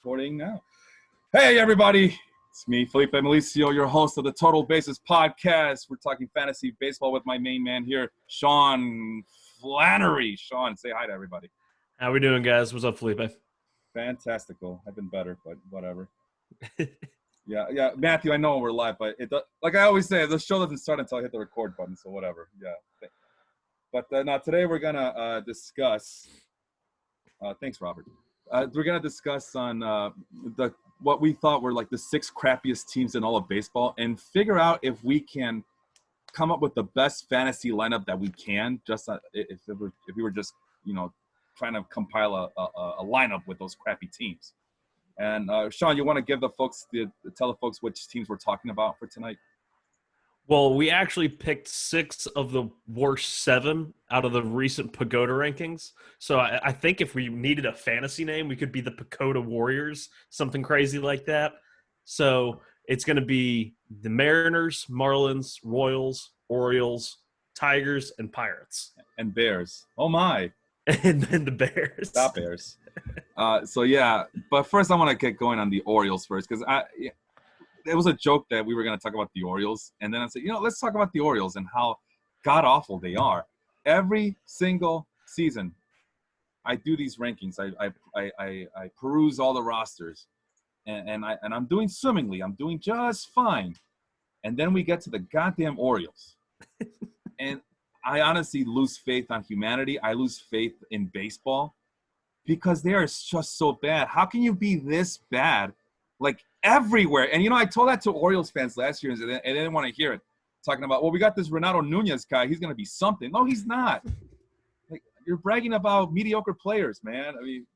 Recording now. Hey, everybody. It's me, Felipe Milicio, your host of the Total Bases podcast. We're talking fantasy baseball with my main man here, Sean Flannery. Sean, say hi to everybody. How we doing, guys? What's up, Felipe? Fantastical. I've been better, but whatever. Yeah. Matthew, I know we're live, but like I always say, the show doesn't start until I hit the record button, so whatever. Yeah. But now today we're going to discuss thanks, Robert. We're going to discuss on what we thought were like the 6 crappiest teams in all of baseball and figure out if we can come up with the best fantasy lineup that we can, just if we were just, trying to compile a lineup with those crappy teams. And Sean, you want to give tell the folks which teams we're talking about for tonight? Well, we actually picked 6 of the worst 7 out of the recent Pagoda rankings. So I think if we needed a fantasy name, we could be the Pagoda Warriors, something crazy like that. So it's going to be the Mariners, Marlins, Royals, Orioles, Tigers, and Pirates. And Bears. Oh, my. And then the Bears. Stop Bears. But first I want to get going on the Orioles first because it was a joke that we were going to talk about the Orioles, and then I said, let's talk about the Orioles and how god-awful they are. Every single season, I do these rankings. I peruse all the rosters, and I'm doing swimmingly. I'm doing just fine. And then we get to the goddamn Orioles. And I honestly lose faith on humanity. I lose faith in baseball because they are just so bad. How can you be this bad? Like, everywhere. And, I told that to Orioles fans last year, and they didn't want to hear it. Talking about, well, we got this Renato Nunez guy. He's going to be something. No, he's not. Like, you're bragging about mediocre players, man. I mean,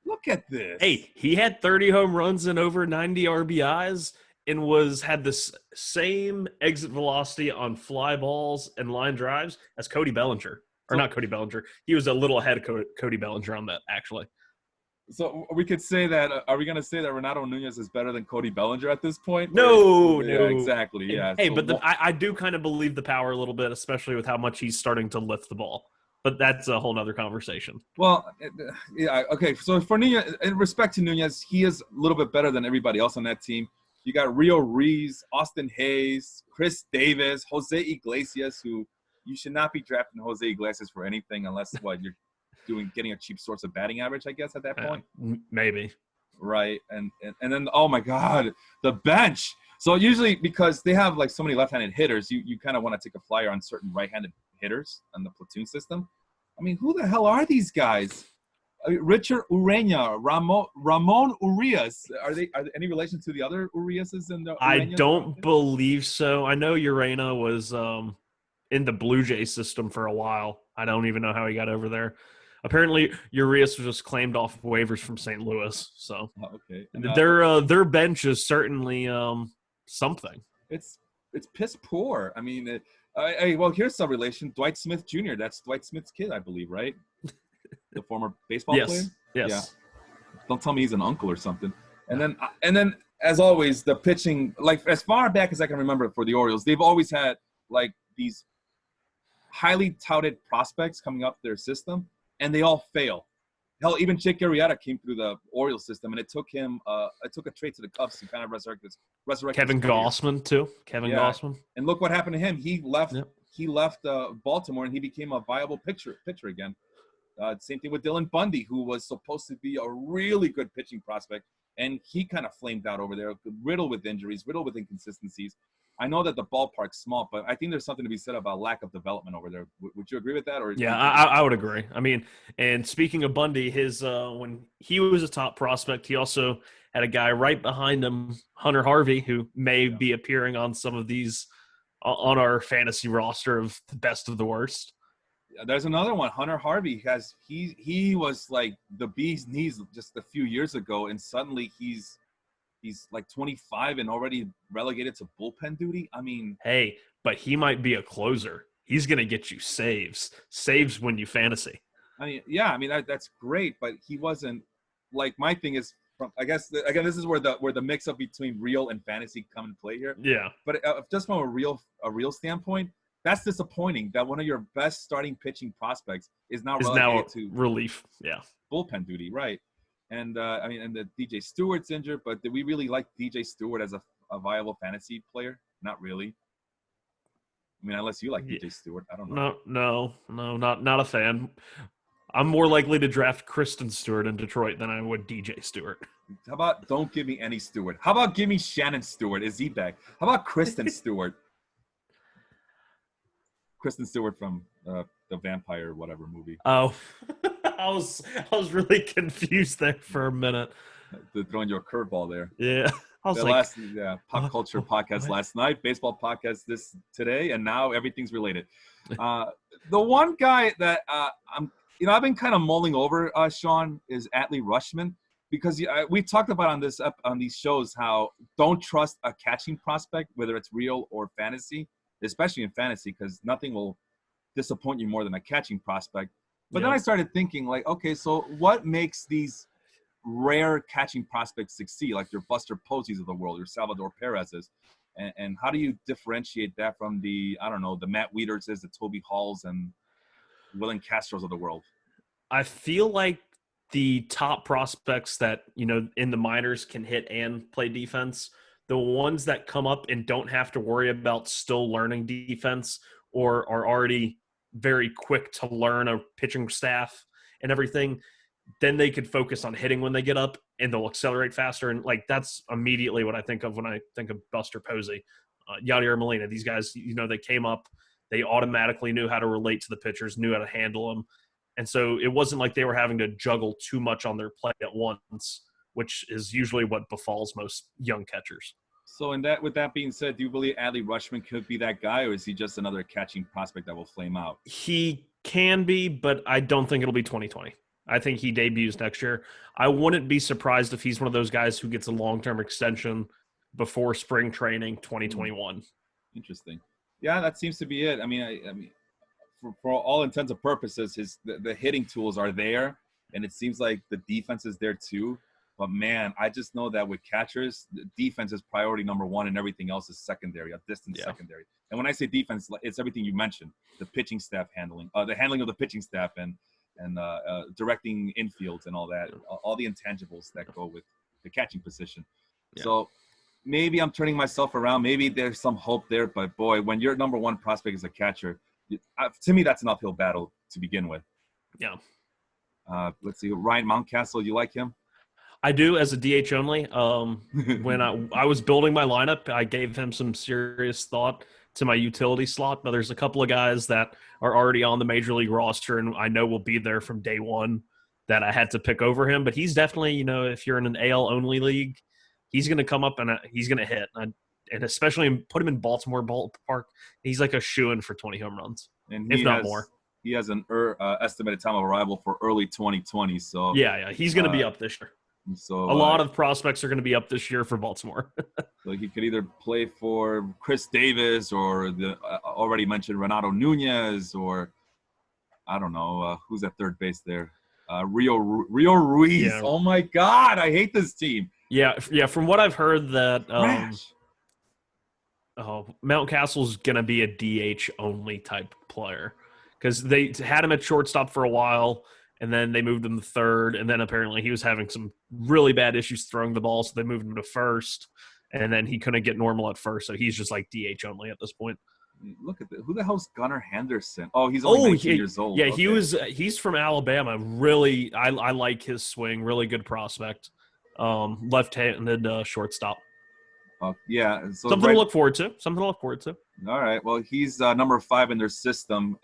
look at this. Hey, he had 30 home runs and over 90 RBIs and had this same exit velocity on fly balls and line drives as Cody Bellinger. Or not Cody Bellinger. He was a little ahead of Cody Bellinger on that, actually. So we could say that. Are we going to say that Renato Nunez is better than Cody Bellinger at this point? No. Yeah, exactly. Yeah. Hey, but I do kind of believe the power a little bit, especially with how much he's starting to lift the ball. But that's a whole nother conversation. Well, yeah. Okay. So for Nunez, in respect to Nunez, he is a little bit better than everybody else on that team. You got Rio Ruiz, Austin Hayes, Chris Davis, Jose Iglesias, who you should not be drafting Jose Iglesias for anything unless you're getting a cheap source of batting average, I guess, at that point. Maybe. Right. And then, oh, my God, the bench. So usually because they have, like, so many left-handed hitters, you kind of want to take a flyer on certain right-handed hitters on the platoon system. I mean, who the hell are these guys? Richard Urena, Ramon Urias. Are they any relation to the other Uriases in the I don't believe so. I know Urena was in the Blue Jays system for a while. I don't even know how he got over there. Apparently, Urias was just claimed off of waivers from St. Louis. So okay. Their bench is certainly something. It's piss poor. I mean, well, here's some relation. Dwight Smith Jr. That's Dwight Smith's kid, I believe, right? The former baseball player. Yes. Yeah. Don't tell me he's an uncle or something. And then, as always, the pitching. Like as far back as I can remember for the Orioles, they've always had like these highly touted prospects coming up their system, and they all fail. Hell, even Jake Arrieta came through the Orioles system, and it took him. It took a trade to the Cubs to kind of resurrect Kevin Gausman too. Gausman. And look what happened to him. He left. Yep. He left Baltimore, and he became a viable pitcher again. Same thing with Dylan Bundy, who was supposed to be a really good pitching prospect, and he kind of flamed out over there, riddled with injuries, riddled with inconsistencies. I know that the ballpark's small, but I think there's something to be said about lack of development over there. Would you agree with that? Or yeah, I would agree. I mean, and speaking of Bundy, his when he was a top prospect, he also had a guy right behind him, Hunter Harvey, who may be appearing on some of these on our fantasy roster of the best of the worst. There's another one. Hunter Harvey he was like the bee's knees just a few years ago, and suddenly he's like 25 and already relegated to bullpen duty. I mean, hey, but he might be a closer. He's gonna get you saves when you fantasy. I mean, yeah, I mean that's great, but he wasn't like my thing is. I guess again, this is where the mix up between real and fantasy come into play here. Yeah, but just from a real standpoint. That's disappointing that one of your best starting pitching prospects is now relegated to relief. Yeah. Bullpen duty, right. And I mean, and the DJ Stewart's injured, but did we really like DJ Stewart as a viable fantasy player? Not really. I mean, unless you like Yeah. DJ Stewart, I don't know. No, not a fan. I'm more likely to draft Kristen Stewart in Detroit than I would DJ Stewart. How about don't give me any Stewart? How about give me Shannon Stewart? Is he back? How about Kristen Stewart? Kristen Stewart from the Vampire whatever movie. Oh, I was really confused there for a minute. They're throwing you a curveball there. Yeah, I was The like, last pop culture podcast what? last night, baseball podcast this today, and now everything's related. The one guy that I've been kind of mulling over, Sean, is Adley Rutschman, because we talked about on these shows how don't trust a catching prospect, whether it's real or fantasy, especially in fantasy, because nothing will disappoint you more than a catching prospect. But then I started thinking, like, okay, so what makes these rare catching prospects succeed, like your Buster Posies of the world, your Salvador Perez's, and how do you differentiate that from the Matt Wiederses, the Toby Halls, and Willen Castros of the world? I feel like the top prospects that, in the minors can hit and play defense, the ones that come up and don't have to worry about still learning defense or are already very quick to learn a pitching staff and everything, then they could focus on hitting when they get up and they'll accelerate faster. And that's immediately what I think of when I think of Buster Posey, Yadier Molina. These guys, they came up, they automatically knew how to relate to the pitchers, knew how to handle them. And so it wasn't like they were having to juggle too much on their plate at once, which is usually what befalls most young catchers. So with that being said, do you believe Adley Rutschman could be that guy, or is he just another catching prospect that will flame out? He can be, but I don't think it'll be 2020. I think he debuts next year. I wouldn't be surprised if he's one of those guys who gets a long-term extension before spring training 2021. Interesting. Yeah, that seems to be it. I mean, for all intents and purposes, the hitting tools are there, and it seems like the defense is there too. But man, I just know that with catchers, the defense is priority number one, and everything else is secondary, a distant secondary. And when I say defense, it's everything you mentioned: the pitching staff handling, the handling of the pitching staff, and directing infields and all that, all the intangibles that go with the catching position. Yeah. So maybe I'm turning myself around. Maybe there's some hope there, but boy, when your number one prospect is a catcher, to me, that's an uphill battle to begin with. Yeah. Let's see. Ryan Mountcastle, you like him? I do, as a DH only. When I was building my lineup, I gave him some serious thought to my utility slot. But there's a couple of guys that are already on the major league roster and I know will be there from day one that I had to pick over him. But he's definitely, if you're in an AL only league, he's going to come up and he's going to hit. And especially put him in Baltimore ballpark, he's like a shoo-in for 20 home runs, if not more. He has an estimated time of arrival for early 2020. So yeah, he's going to be up this year. So a lot of prospects are going to be up this year for Baltimore. So he could either play for Chris Davis or the already mentioned Renato Nunez, or I don't know who's at third base there. Rio Ruiz. Yeah. Oh my God, I hate this team. Yeah. From what I've heard, that Mountcastle's going to be a DH only type player because they had him at shortstop for a while. And then they moved him to third, and then apparently he was having some really bad issues throwing the ball, so they moved him to first, and then he couldn't get normal at first, so he's just like DH only at this point. Look at who the hell's Gunnar Henderson? Oh, he's only 19 years old. Yeah, okay. He's from Alabama. Really, I like his swing. Really good prospect. Left-handed shortstop. Yeah. So Something to look forward to. All right. Well, he's number 5 in their system,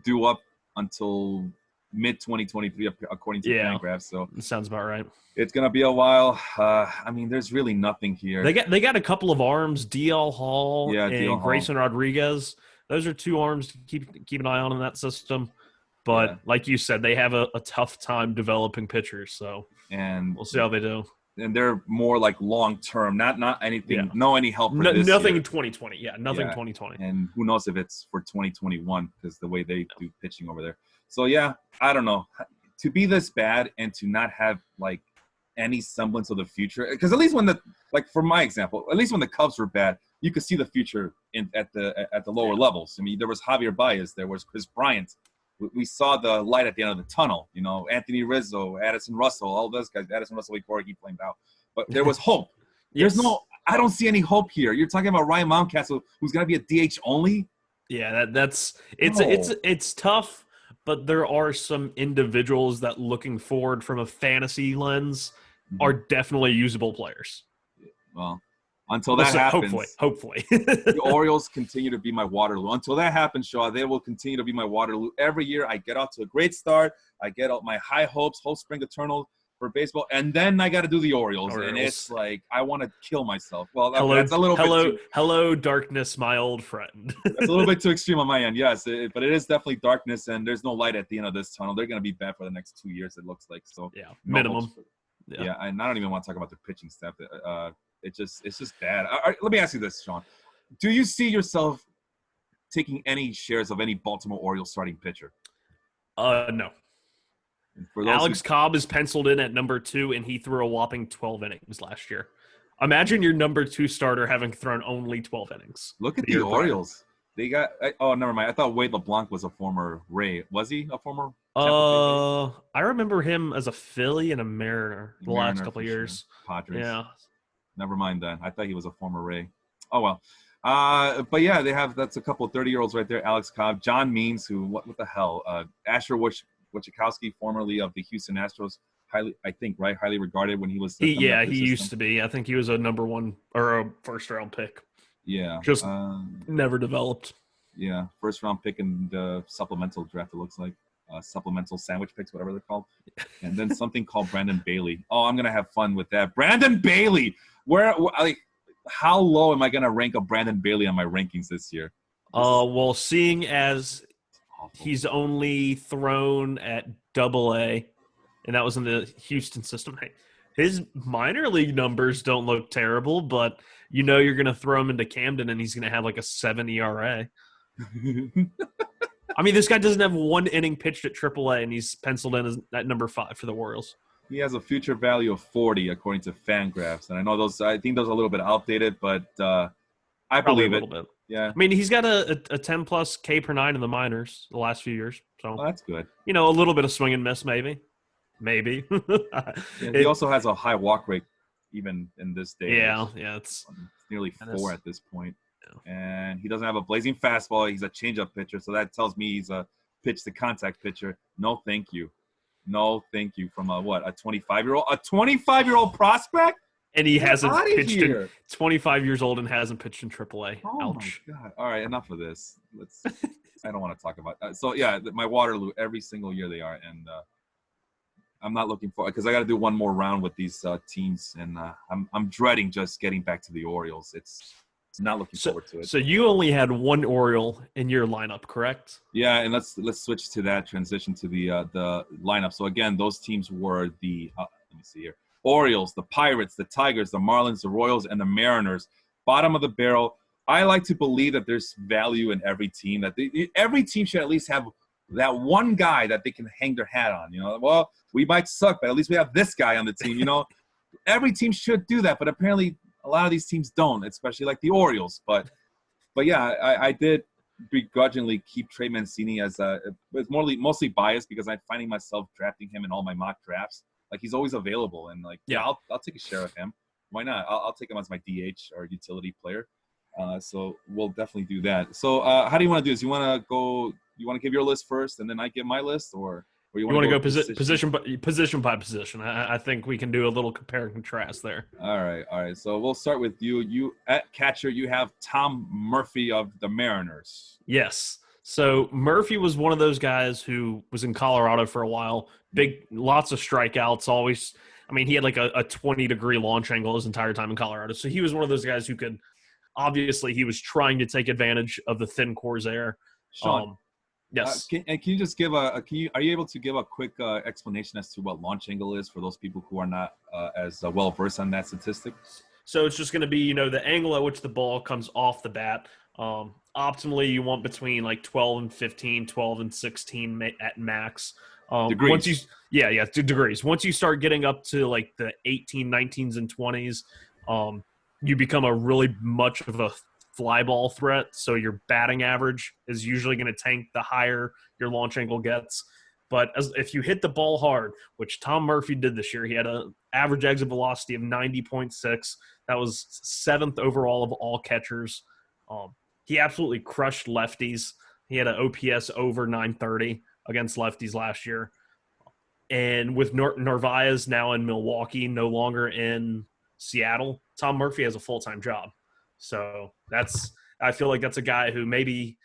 due up until mid-2023, according to Fangraphs. So that sounds about right. It's gonna be a while. I mean, there's really nothing here. They got a couple of arms, DL Hall and Grayson Rodriguez. Those are 2 arms to keep an eye on in that system. But like you said, they have a tough time developing pitchers. So we'll see how they do. And they're more like long-term, not anything, any help for this nothing year. In 2020. Yeah, nothing 2020. And who knows if it's for 2021 because the way they do pitching over there. So, yeah, I don't know. To be this bad and to not have, like, any semblance of the future. Because at least for my example, at least when the Cubs were bad, you could see the future at the lower levels. I mean, there was Javier Baez. There was Chris Bryant. we saw the light at the end of the tunnel. You know, Anthony Rizzo, Addison Russell, all those guys. Addison Russell before he flamed out, but there was hope. Yes. I don't see any hope here. You're talking about Ryan Mountcastle, who's going to be a DH only. Yeah, it's tough, but there are some individuals that, looking forward from a fantasy lens, are definitely usable players. Well, until that happens, hopefully, the Orioles continue to be my Waterloo. Until that happens, Shaw, they will continue to be my Waterloo. Every year, I get out to a great start. I get out my high hopes, hope spring eternal for baseball, and then I got to do the Orioles, and it's like I want to kill myself. Well, that's a little bit hello, darkness, my old friend. That's a little bit too extreme on my end, yes, but it is definitely darkness, and there's no light at the end of this tunnel. They're going to be bad for the next 2 years, it looks like. So yeah, minimum. Yeah, and I don't even want to talk about the pitching staff. It's just bad. Let me ask you this, Sean: do you see yourself taking any shares of any Baltimore Orioles starting pitcher? No. Alex Cobb is penciled in at number 2, and he threw a whopping 12 innings last year. Imagine your number 2 starter having thrown only 12 innings. Look at the Orioles. They got – oh, never mind. I thought Wade LeBlanc was a former Ray. Was he a former I remember him as a Philly and a Mariner the last couple of years. Sure. Padres. Yeah. Never mind then. I thought he was a former Ray. Oh, well. But, yeah, that's a couple of 30-year-olds right there. Alex Cobb, John Means, who – what the hell? Asher Wojciechowski, formerly of the Houston Astros, highly regarded when he was. He used to be. I think he was a number 1 or a first-round pick. Yeah, just never developed. Yeah, first-round pick in the supplemental draft. It looks like supplemental sandwich picks, whatever they're called, and then something called Brandon Bailey. Oh, I'm gonna have fun with that. Brandon Bailey. How low am I gonna rank a Brandon Bailey on my rankings this year? Well, seeing as he's only thrown at Double-A, and that was in the Houston system. His minor league numbers don't look terrible, but you're going to throw him into Camden, and he's going to have like a 7 ERA. I mean, this guy doesn't have 1 inning pitched at Triple-A, and he's penciled in at number 5 for the Orioles. He has a future value of 40, according to Fangraphs, and I know I think those are a little bit outdated, but I believe it. Bit. Yeah, I mean, he's got a 10-plus K per 9 in the minors the last few years. So that's good. A little bit of swing and miss, maybe. He also has a high walk rate, even in this day. Yeah, it's nearly 4 at this point. Yeah. And he doesn't have a blazing fastball. He's a changeup pitcher, so that tells me he's a pitch-to-contact pitcher. No, thank you. From a 25-year-old prospect. And he hasn't pitched in 25 years old and hasn't pitched in AAA. Oh, ouch. My God. All right, enough of this. I don't want to talk about that. So, yeah, my Waterloo, every single year they are. And I'm not looking for – because I got to do one more round with these teams. And I'm dreading just getting back to the Orioles. It's not looking forward to it. So you only had 1 Oriole in your lineup, correct? Yeah, and let's switch to that, transition to the lineup. So, again, those teams were the let me see here. Orioles, the Pirates, the Tigers, the Marlins, the Royals, and the Mariners. Bottom of the barrel. I like to believe that there's value in every team. That every team should at least have that one guy that they can hang their hat on. Well, we might suck, but at least we have this guy on the team. Every team should do that, but apparently a lot of these teams don't, especially like the Orioles. But yeah, I did begrudgingly keep Trey Mancini as it's mostly biased because I'm finding myself drafting him in all my mock drafts. Like, he's always available, and I'll take a share of him. Why not? I'll take him as my DH or utility player. So we'll definitely do that. So how do you want to do this? You want to give your list first, and then I give my list, or you want to go position by position? I think we can do a little compare and contrast there. All right. So we'll start with you. You at catcher, you have Tom Murphy of the Mariners. Yes. So Murphy was one of those guys who was in Colorado for a while. Lots of strikeouts. Always, I mean, he had like a 20-degree launch angle his entire time in Colorado. So he was one of those guys who could. Obviously, he was trying to take advantage of the thin cores there. Sean, yes. Can you just give are you able to give a quick explanation as to what launch angle is for those people who are not as well versed on that statistic? So it's just going to be the angle at which the ball comes off the bat. Optimally, you want between like 12 and 15, 12 and 16 at max. Degrees. Degrees. Once you start getting up to like the 18, 19s, and 20s, you become a really much of a fly ball threat, so your batting average is usually going to tank the higher your launch angle gets. But if you hit the ball hard, which Tom Murphy did this year, he had an average exit velocity of 90.6. That was 7th overall of all catchers. He absolutely crushed lefties. He had an OPS over 930 against lefties last year. And with Narvaez now in Milwaukee, no longer in Seattle, Tom Murphy has a full-time job. So I feel like that's a guy who maybe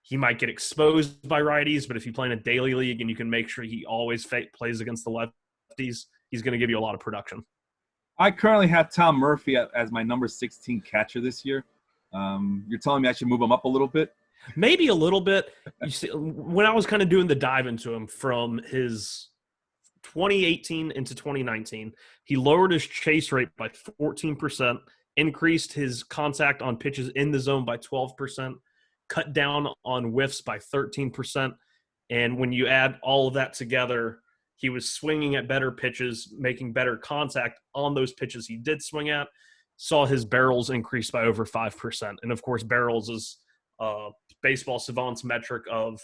he might get exposed by righties, but if you play in a daily league and you can make sure he always plays against the lefties, he's going to give you a lot of production. I currently have Tom Murphy as my number 16 catcher this year. You're telling me I should move him up a little bit? Maybe a little bit. You see, when I was kind of doing the dive into him from his 2018 into 2019, he lowered his chase rate by 14%, increased his contact on pitches in the zone by 12%, cut down on whiffs by 13%. And when you add all of that together, he was swinging at better pitches, making better contact on those pitches he did swing at, saw his barrels increase by over 5%. And of course, barrels is baseball savant's metric of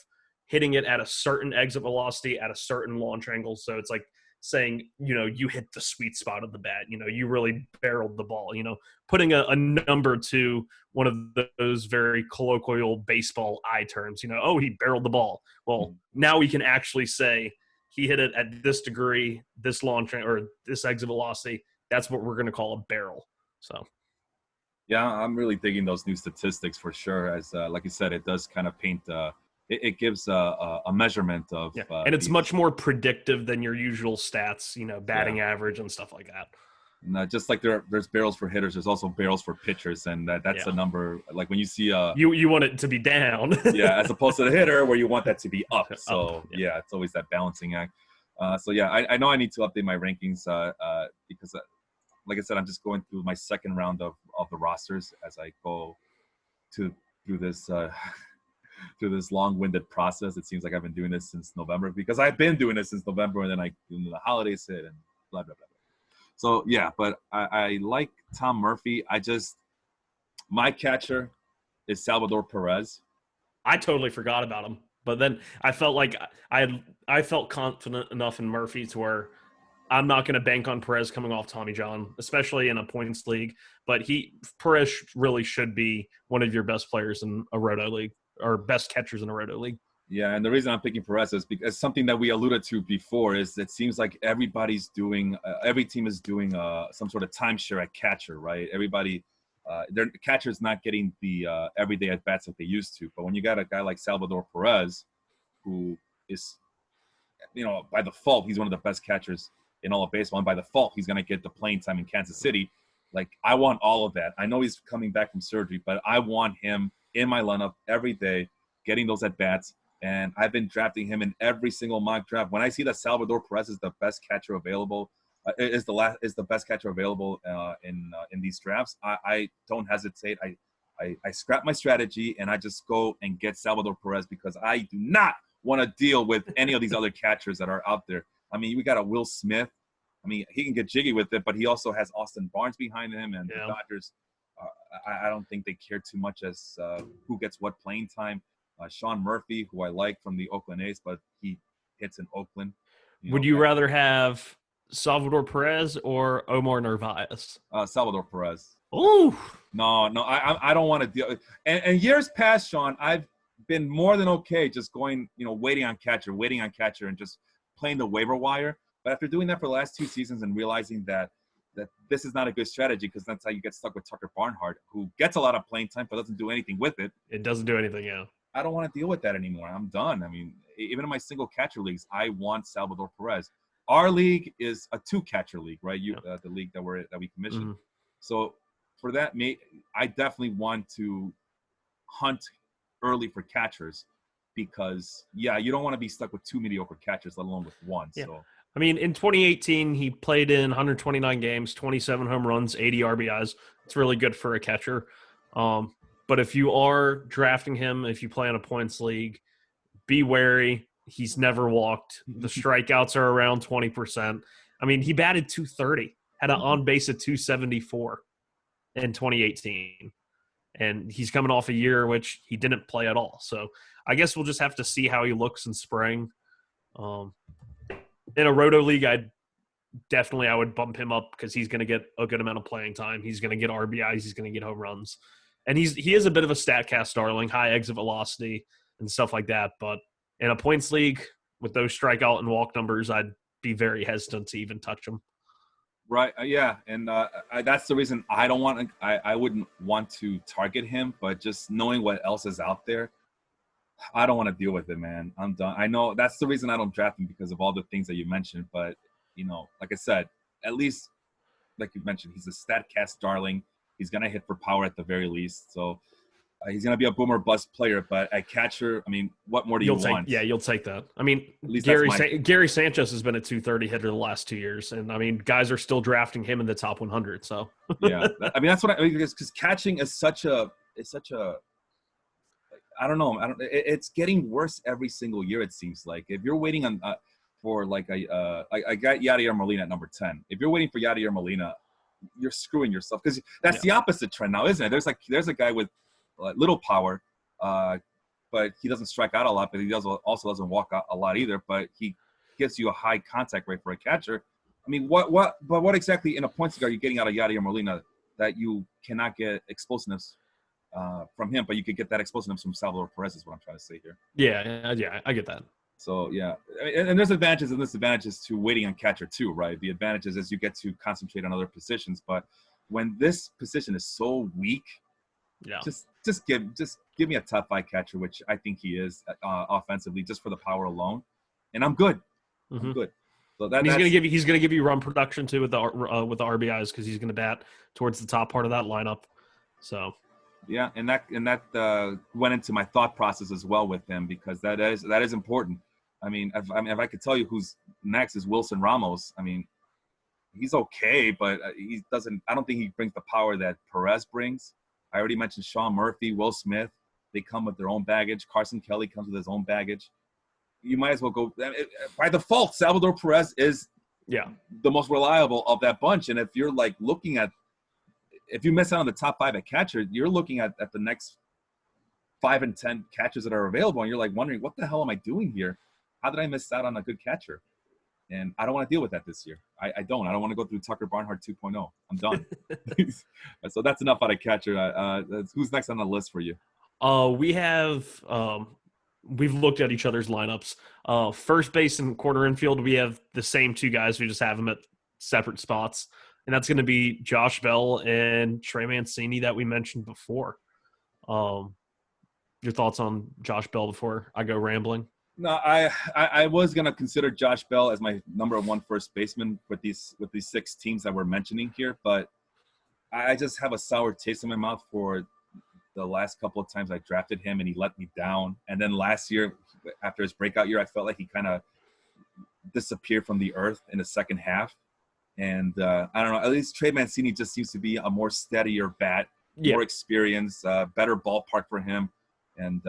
hitting it at a certain exit velocity at a certain launch angle. So it's like saying, you hit the sweet spot of the bat, you really barreled the ball, putting a number to one of those very colloquial baseball eye terms, he barreled the ball. Well, now we can actually say he hit it at this degree, this launch or this exit velocity. That's what we're going to call a barrel. So. Yeah, I'm really digging those new statistics for sure. As like you said, it does kind of paint it gives a measurement of and it's much more predictive than your usual stats, batting average and stuff like that. And just like there's barrels for hitters, there's also barrels for pitchers, and that's a number. Like when you see you want it to be down, as opposed to the hitter where you want that to be up. So it's always that balancing act. I know I need to update my rankings because, like I said, I'm just going through my second round of the rosters as I go through this. Through this long-winded process. It seems like I've been doing this since November because I've been doing this since November, and then the holidays hit and blah, blah, blah, blah. So, but I like Tom Murphy. My catcher is Salvador Perez. I totally forgot about him, but then I felt like I felt confident enough in Murphy to where I'm not going to bank on Perez coming off Tommy John, especially in a points league, but Perez really should be one of your best players in a roto league. Or best catchers in a roto league. Yeah, and the reason I'm picking Perez is because something that we alluded to before is it seems like every team is doing some sort of timeshare at catcher, right? Everybody, their catcher's not getting the everyday at bats that they used to. But when you got a guy like Salvador Perez, who is, by default, he's one of the best catchers in all of baseball, and by default, he's going to get the playing time in Kansas City. Like, I want all of that. I know he's coming back from surgery, but I want him in my lineup every day, getting those at-bats, and I've been drafting him in every single mock draft. When I see that Salvador Perez is the best catcher available, is the best catcher available in these drafts, I don't hesitate. I scrap my strategy, and I just go and get Salvador Perez because I do not want to deal with any of these other catchers that are out there. I mean, we got a Will Smith. I mean, he can get jiggy with it, but he also has Austin Barnes behind him, and the Dodgers – I don't think they care too much as who gets what playing time. Sean Murphy, who I like from the Oakland A's, but he hits in Oakland. Would you rather have Salvador Perez or Omar Narvaez? Salvador Perez. Ooh. No, I don't want to deal. And years past, Sean, I've been more than okay just going, waiting on catcher, and just playing the waiver wire. But after doing that for the last 2 seasons and realizing that this is not a good strategy because that's how you get stuck with Tucker Barnhart, who gets a lot of playing time but doesn't do anything with it. It doesn't do anything, yeah. I don't want to deal with that anymore. I'm done. I mean, even in my single catcher leagues, I want Salvador Perez. Our league is a 2-catcher league, right? The league that we commissioned. Mm-hmm. So for that, I definitely want to hunt early for catchers because, you don't want to be stuck with 2 mediocre catchers, let alone with one. Yeah. So. I mean, in 2018, he played in 129 games, 27 home runs, 80 RBIs. It's really good for a catcher. But if you are drafting him, if you play in a points league, be wary. He's never walked. The strikeouts are around 20%. I mean, he batted .230, had an on-base of .274 in 2018. and he's coming off a year in which he didn't play at all. So I guess we'll just have to see how he looks in spring. In a roto league, I would bump him up because he's going to get a good amount of playing time. He's going to get RBIs. He's going to get home runs, and he is a bit of a StatCast darling, high exit velocity and stuff like that. But in a points league with those strikeout and walk numbers, I'd be very hesitant to even touch him. Right. Yeah. And that's the reason I don't want to, I wouldn't want to target him, but just knowing what else is out there, I don't want to deal with it, man. I'm done. I know that's the reason I don't draft him, because of all the things that you mentioned. But, like I said, at least, like you mentioned, he's a StatCast darling. He's going to hit for power at the very least. So he's going to be a boomer bust player. But at catcher, I mean, what more do you want? Yeah, you'll take that. I mean, At least Gary Sanchez has been a 230 hitter the last 2 years. And, I mean, guys are still drafting him in the top 100. So, yeah. I mean, that's what because catching is such a I don't know. It's getting worse every single year. It seems like if you're waiting on for like I got Yadier Molina at number 10. If you're waiting for Yadier Molina, you're screwing yourself, because that's the opposite trend now, isn't it? There's a guy with little power, but he doesn't strike out a lot, but he also doesn't walk out a lot either. But he gives you a high contact rate for a catcher. I mean, what exactly in a points league are you getting out of Yadier Molina that you cannot get explosiveness from him, but you could get that explosiveness from Salvador Perez, is what I'm trying to say here. Yeah, I get that. So, yeah. And there's advantages and disadvantages to waiting on catcher too, right? The advantages is you get to concentrate on other positions, but when this position is so weak, just give me a top 5 catcher, which I think he is offensively, just for the power alone, and I'm good. I'm good. So he's gonna give you run production too with the RBIs, because he's gonna bat towards the top part of that lineup. So. Yeah, and that went into my thought process as well with him, because that is important. I mean, if I could tell you who's next is Wilson Ramos. I mean, he's okay, but he doesn't. I don't think he brings the power that Perez brings. I already mentioned Sean Murphy, Will Smith. They come with their own baggage. Carson Kelly comes with his own baggage. You might as well go by default. Salvador Perez is the most reliable of that bunch, and if you're like looking at. If you miss out on the top 5 at catcher, you're looking at the next 5 and 10 catchers that are available, and you're like wondering, what the hell am I doing here? How did I miss out on a good catcher? And I don't want to deal with that this year. I don't want to go through Tucker Barnhart 2.0. I'm done. So that's enough out of catcher. Who's next on the list for you? We've looked at each other's lineups. First base and corner infield, we have the same 2 guys. We just have them at separate spots. And that's going to be Josh Bell and Trey Mancini that we mentioned before. Your thoughts on Josh Bell before I go rambling? No, I was going to consider Josh Bell as my number 1 first baseman with these 6 teams that we're mentioning here, but I just have a sour taste in my mouth for the last couple of times I drafted him and he let me down. And then last year, after his breakout year, I felt like he kind of disappeared from the earth in the second half. And I don't know, at least Trey Mancini just seems to be a more steadier bat, more experience, better ballpark for him. And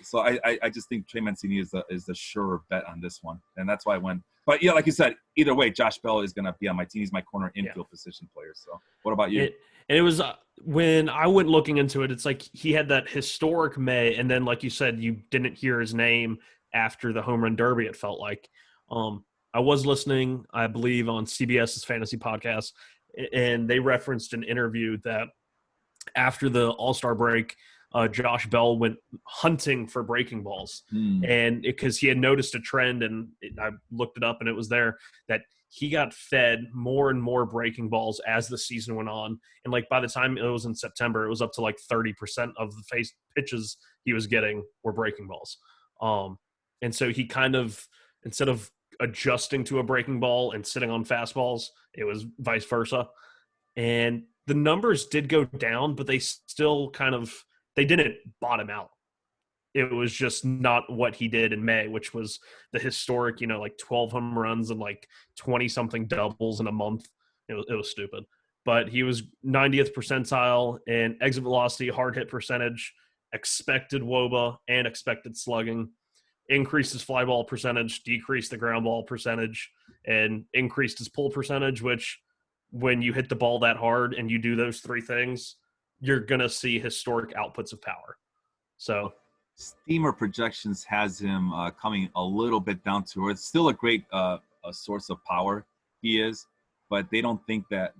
so I just think Trey Mancini is the surer bet on this one. And that's why I went. But, yeah, like you said, either way, Josh Bell is going to be on my team. He's my corner infield position player. So what about you? It was when I went looking into it, it's like he had that historic May. And then, like you said, you didn't hear his name after the home run derby, it felt like. I was listening, I believe, on CBS's fantasy podcast, and they referenced an interview that after the All-Star break, Josh Bell went hunting for breaking balls. And because he had noticed a trend, and I looked it up, and it was there, that he got fed more and more breaking balls as the season went on. And, like, by the time it was in September, it was up to, like, 30% of the face pitches he was getting were breaking balls. And so he kind of, instead of adjusting to a breaking ball and sitting on fastballs, it was vice versa. And the numbers did go down, but they still they didn't bottom out. It was just not what he did in May, which was the historic, like 12 home runs and like 20 something doubles in a month. It was stupid, but he was 90th percentile in exit velocity, hard hit percentage, expected WOBA, and expected slugging. Increased his fly ball percentage, decreased the ground ball percentage, and increased his pull percentage, which when you hit the ball that hard and you do those 3 things, you're going to see historic outputs of power. So Steamer projections has him coming a little bit down to earth. Still a great a source of power, he is, but they think that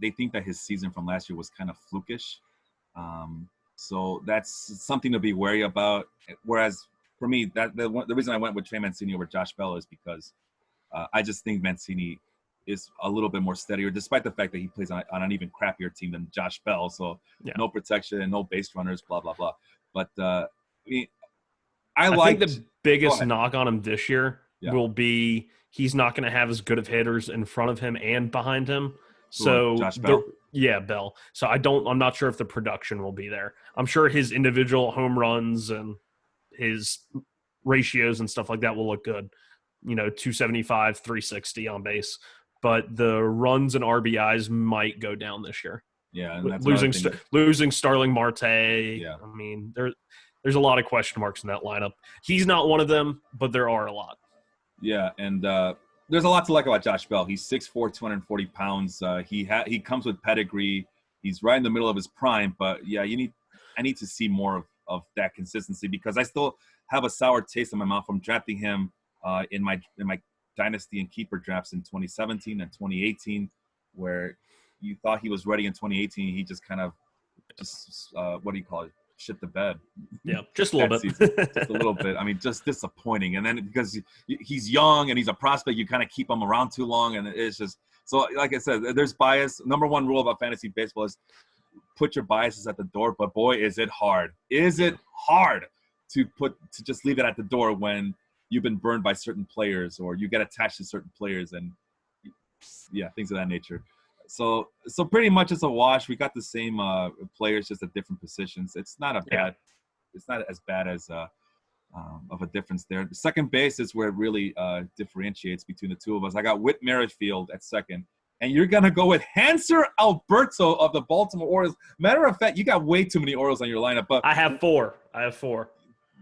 his season from last year was kind of flukish. So that's something to be wary about. Whereas for me, the reason I went with Trey Mancini over Josh Bell is because I just think Mancini is a little bit more steadier, despite the fact that he plays on an even crappier team than Josh Bell. So no protection and no base runners, blah blah blah. But I mean, I think the biggest knock on him this year will be he's not going to have as good of hitters in front of him and behind him. So Josh Bell? Bell. So I'm not sure if the production will be there. I'm sure his individual home runs and his ratios and stuff like that will look good. 275, 360 on base. But the runs and RBIs might go down this year. Yeah, and that's losing Starling Marte. Yeah. I mean, there's a lot of question marks in that lineup. He's not one of them, but there are a lot. Yeah, and there's a lot to like about Josh Bell. He's 6'4", 240 pounds. He comes with pedigree. He's right in the middle of his prime. But yeah, I need to see more of that consistency, because I still have a sour taste in my mouth from drafting him in my dynasty and keeper drafts in 2017 and 2018, where you thought he was ready in 2018. He just kind of what do you call it? Shit the bed. Yeah, just a little bit. Just a little bit. I mean, just disappointing. And then because he's young and he's a prospect, you kind of keep him around too long, and it's just so. Like I said, there's bias. Number one rule about fantasy baseball is put your biases at the door. But boy, is it hard. Is it hard to just leave it at the door when you've been burned by certain players or you get attached to certain players and things of that nature. So pretty much it's a wash. We got the same players, just at different positions. It's not it's not as bad as of a difference there. The second base is where it really differentiates between the two of us. I got Whit Merrifield at second, and you're gonna go with Hanser Alberto of the Baltimore Orioles. Matter of fact, you got way too many Orioles on your lineup. But I have four.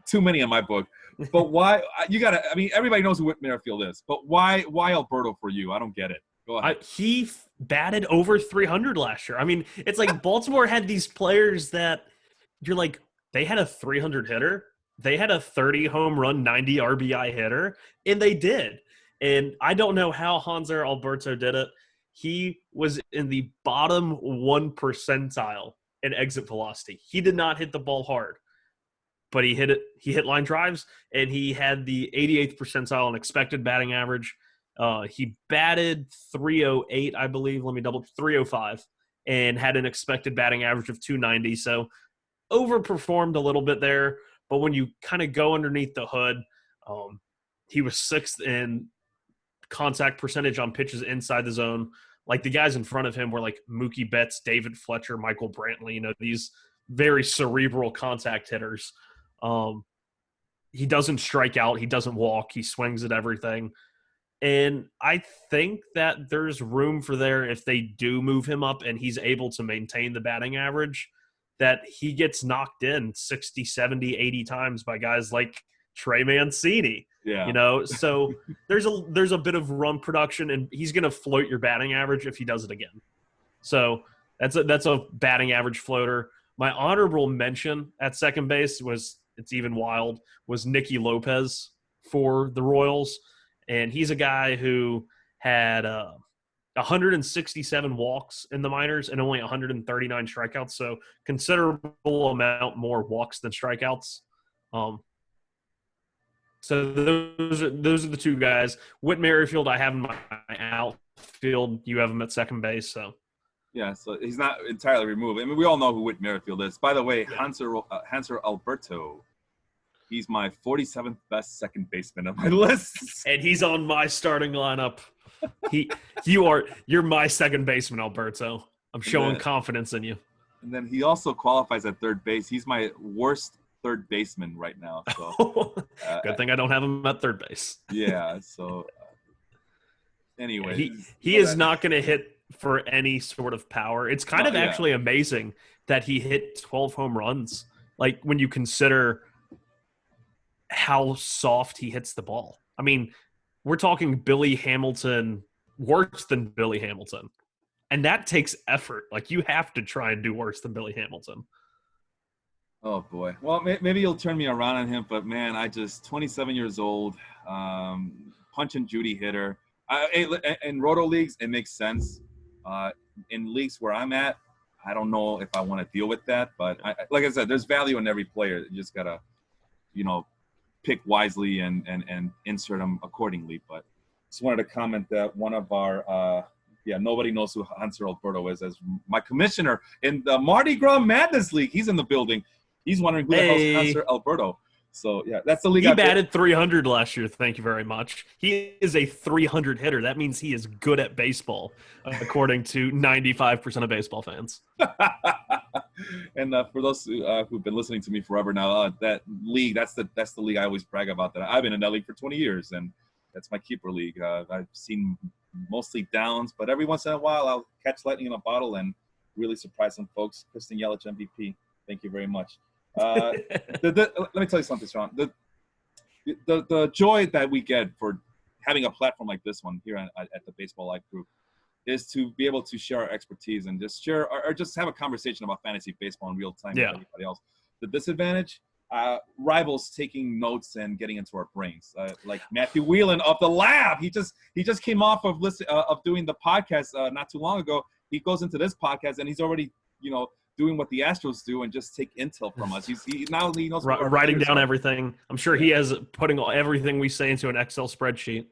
Too many in my book. But why I mean, everybody knows who Whit Merrifield is, but why Alberto for you? I don't get it. Go ahead. He batted over 300 last year. I mean, it's like Baltimore had these players that you're like, they had a 300 hitter, they had a 30 home run, 90 RBI hitter, and they did. And I don't know how Hanser Alberto did it. He was in the bottom 1 percentile in exit velocity. He did not hit the ball hard, but he hit it. He hit line drives, and he had the 88th percentile in expected batting average. He batted 308, I believe. 305, and had an expected batting average of 290. So overperformed a little bit there. But when you kind of go underneath the hood, he was 6th in contact percentage on pitches inside the zone. Like the guys in front of him were like Mookie Betts, David Fletcher, Michael Brantley. These very cerebral contact hitters. He doesn't strike out. He doesn't walk. He swings at everything. And I think that there's room for there if they do move him up and he's able to maintain the batting average, that he gets knocked in 60, 70, 80 times by guys like Trey Mancini. Yeah. So there's a bit of run production, and he's going to float your batting average if he does it again. So that's a batting average floater. My honorable mention at second base was Nicky Lopez for the Royals. And he's a guy who had 167 walks in the minors and only 139 strikeouts. So considerable amount more walks than strikeouts. So those are the two guys. Whit Merrifield I have in my outfield. You have him at second base. So yeah, so he's not entirely removed. I mean, we all know who Whit Merrifield is. By the way, Hanser Alberto. He's my 47th best second baseman on my list. And he's on my starting lineup. You're my second baseman, Alberto. I'm showing confidence in you. And then he also qualifies at third base. He's my worst third baseman right now. So good thing I don't have him at third base. Yeah. So anyway, he is not going to hit for any sort of power. It's kind of actually amazing that he hit 12 home runs. Like when you consider how soft he hits the ball. I mean, we're talking Billy Hamilton, worse than Billy Hamilton. And that takes effort. Like, you have to try and do worse than Billy Hamilton. Oh boy. Well, maybe you'll turn me around on him, but man, 27 years old, punch and Judy hitter. In roto leagues, it makes sense. In leagues where I'm at, I don't know if I want to deal with that. But like I said, there's value in every player. You just gotta, you know, pick wisely and insert them accordingly. But just wanted to comment that one of our nobody knows who Hunter Alberto is as my commissioner in the Mardi Gras Madness League. He's in the building. He's wondering who the hell's Hunter Alberto. So yeah, that's the league. He batted 300 last year. Thank you very much. He is a 300 hitter. That means he is good at baseball, according to 95% of baseball fans. And for those who've been listening to me forever now, that league, that's the league I always brag about. That I've been in that league for 20 years, and that's my keeper league. I've seen mostly downs, but every once in a while I'll catch lightning in a bottle and really surprise some folks. Kristen Yelich MVP. Thank you very much. Let me tell you something, Sean. The joy that we get for having a platform like this one here at the Baseball Life Group is to be able to share our expertise and just share or just have a conversation about fantasy baseball in real time with everybody else. The disadvantage, rivals taking notes and getting into our brains. Like Matthew Whelan of the Lab, he just came off of doing the podcast not too long ago. He goes into this podcast and he's already doing what the Astros do and just take intel from us. He knows writing down everything. I'm sure he has putting everything we say into an Excel spreadsheet.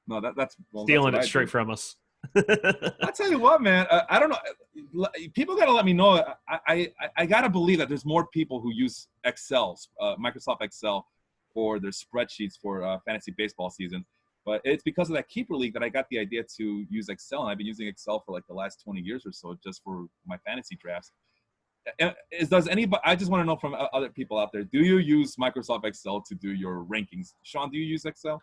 No, that's stealing it straight from us. I'll tell you what, man. I don't know. People got to let me know. I got to believe that there's more people who use Excel, Microsoft Excel, for their spreadsheets for fantasy baseball season. But it's because of that keeper league that I got the idea to use Excel, and I've been using Excel for like the last 20 years or so, just for my fantasy drafts. Does anybody? I just want to know from other people out there. Do you use Microsoft Excel to do your rankings? Sean, do you use Excel?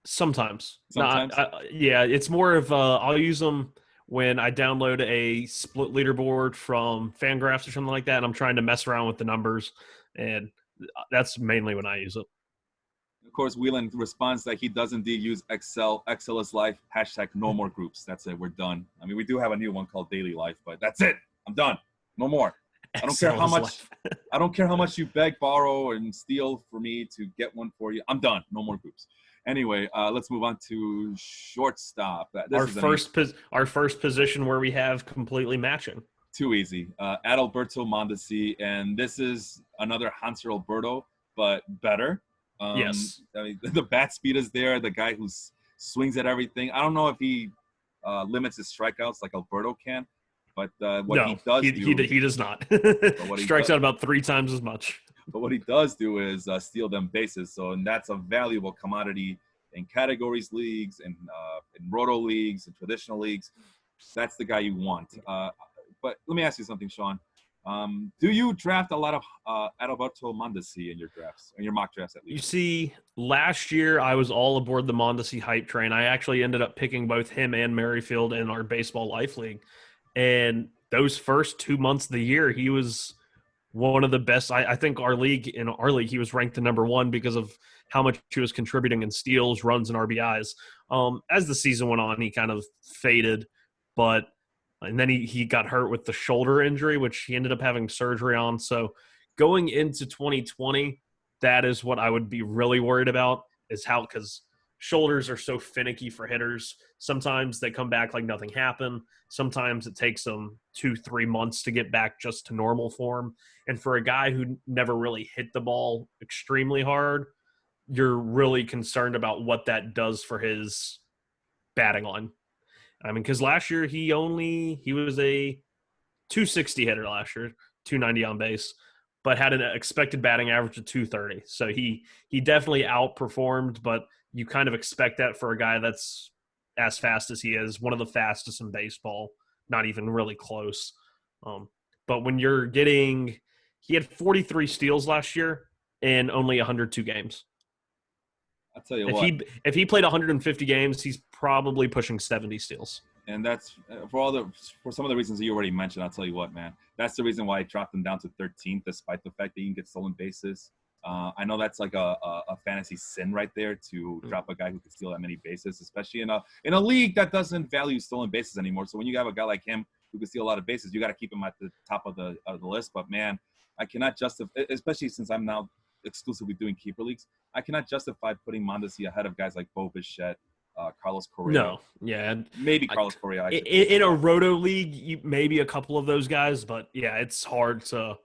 Sometimes. Yeah, it's more of I'll use them when I download a split leaderboard from Fangraphs or something like that, and I'm trying to mess around with the numbers, and that's mainly when I use it. Of course, Whelan responds that he does indeed use Excel. Excel is life. # no more groups. That's it. We're done. I mean, we do have a new one called Daily Life, but that's it. I'm done. No more. I don't care how much. I don't care how much you beg, borrow, and steal for me to get one for you. I'm done. No more groups. Anyway, let's move on to shortstop. Our first position where we have completely matching. Too easy. Adalberto Mondesi, and this is another Hanser Alberto, but better. Yes. I mean, the bat speed is there. The guy who swings at everything. I don't know if he limits his strikeouts like Alberto can, but he does not. Strikes out about 3 times as much. But what he does do is steal them bases. And that's a valuable commodity in categories leagues, in roto leagues, and traditional leagues. That's the guy you want. But let me ask you something, Sean. Do you draft a lot of Adalberto Mondesi in your drafts, in your mock drafts at least? You see, last year I was all aboard the Mondesi hype train. I actually ended up picking both him and Merrifield in our Baseball Life League. And those first 2 months of the year, he was one of the best. I think in our league, he was ranked the number 1 because of how much he was contributing in steals, runs, and RBIs. As the season went on, he kind of faded, and then he got hurt with the shoulder injury, which he ended up having surgery on. So going into 2020, that is what I would be really worried about, is because shoulders are so finicky for hitters. Sometimes they come back like nothing happened. Sometimes it takes them 2-3 months to get back just to normal form. And for a guy who never really hit the ball extremely hard, you're really concerned about what that does for his batting line. I mean, because last year he was a 260 hitter last year, 290 on base, but had an expected batting average of 230. So he definitely outperformed, but you kind of expect that for a guy that's as fast as he is, one of the fastest in baseball, not even really close. But when you're he had 43 steals last year in only 102 games. I'll tell you if he played 150 games, he's probably pushing 70 steals. And that's for some of the reasons that you already mentioned. I'll tell you what, man. That's the reason why I dropped him down to 13th, despite the fact that he can get stolen bases. I know that's like a fantasy sin right there to drop a guy who can steal that many bases, especially in a league that doesn't value stolen bases anymore. So when you have a guy like him who can steal a lot of bases. You got to keep him at the top of the list. But man, I cannot justify, especially since I'm now exclusively doing keeper leagues. I cannot justify putting Mondesi ahead of guys like Bo Bichette, Carlos Correa. No, yeah, maybe Carlos Correa. In a roto league, maybe a couple of those guys, but yeah, it's hard to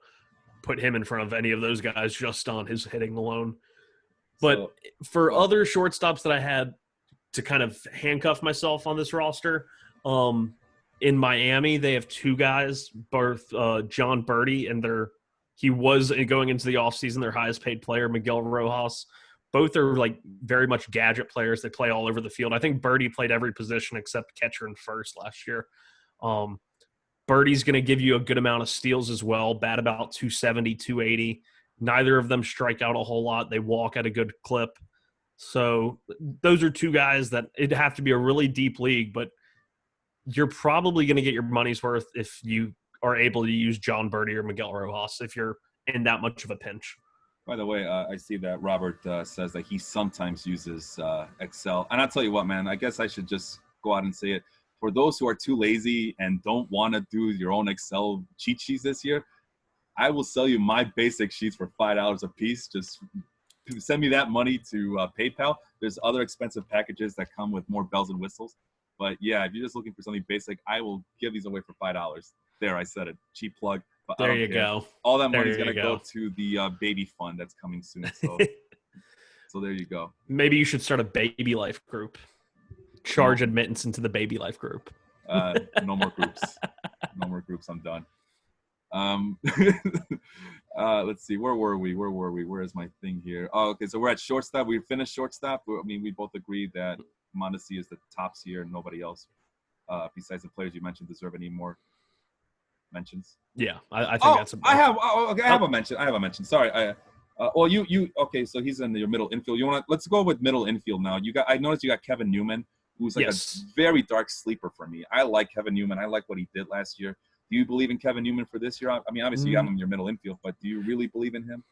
put him in front of any of those guys just on his hitting alone. But for other shortstops that I had to kind of handcuff myself on this roster, in Miami, they have two guys, both John Birdie, and he was going into the offseason their highest paid player, Miguel Rojas. Both are like very much gadget players. They play all over the field. I think Birdie played every position except catcher and first last year. Birdie's going to give you a good amount of steals as well, bat about 270, 280. Neither of them strike out a whole lot. They walk at a good clip. So those are two guys that it'd have to be a really deep league, but you're probably going to get your money's worth if you are able to use John Birdie or Miguel Rojas if you're in that much of a pinch. By the way, I see that Robert says that he sometimes uses Excel. And I'll tell you what, man, I guess I should just go out and say it. For those who are too lazy and don't want to do your own Excel cheat sheets this year, I will sell you my basic sheets for $5 a piece. Just send me that money to PayPal. There's other expensive packages that come with more bells and whistles. But yeah, if you're just looking for something basic, I will give these away for $5. There, I said it. Cheap plug. But there you go. All that money's going to go to the baby fund that's coming soon. So, so there you go. Maybe you should start a baby life group. Charge admittance into the baby life group. No more groups. No more groups. I'm done. Let's see. Where were we? Where is my thing here? Oh, okay. So we're at shortstop. We finished shortstop. I mean, we both agreed that Mondesi is the tops here. Nobody else, besides the players you mentioned, deserve any more mentions. Yeah, I think that's. I have. Okay, I have a mention. Sorry. Well, you. Okay, so he's in your middle infield. Let's go with middle infield now. I noticed you got Kevin Newman, who's like a very dark sleeper for me. I like Kevin Newman. I like what he did last year. Do you believe in Kevin Newman for this year? I mean, obviously you got him in your middle infield, but do you really believe in him?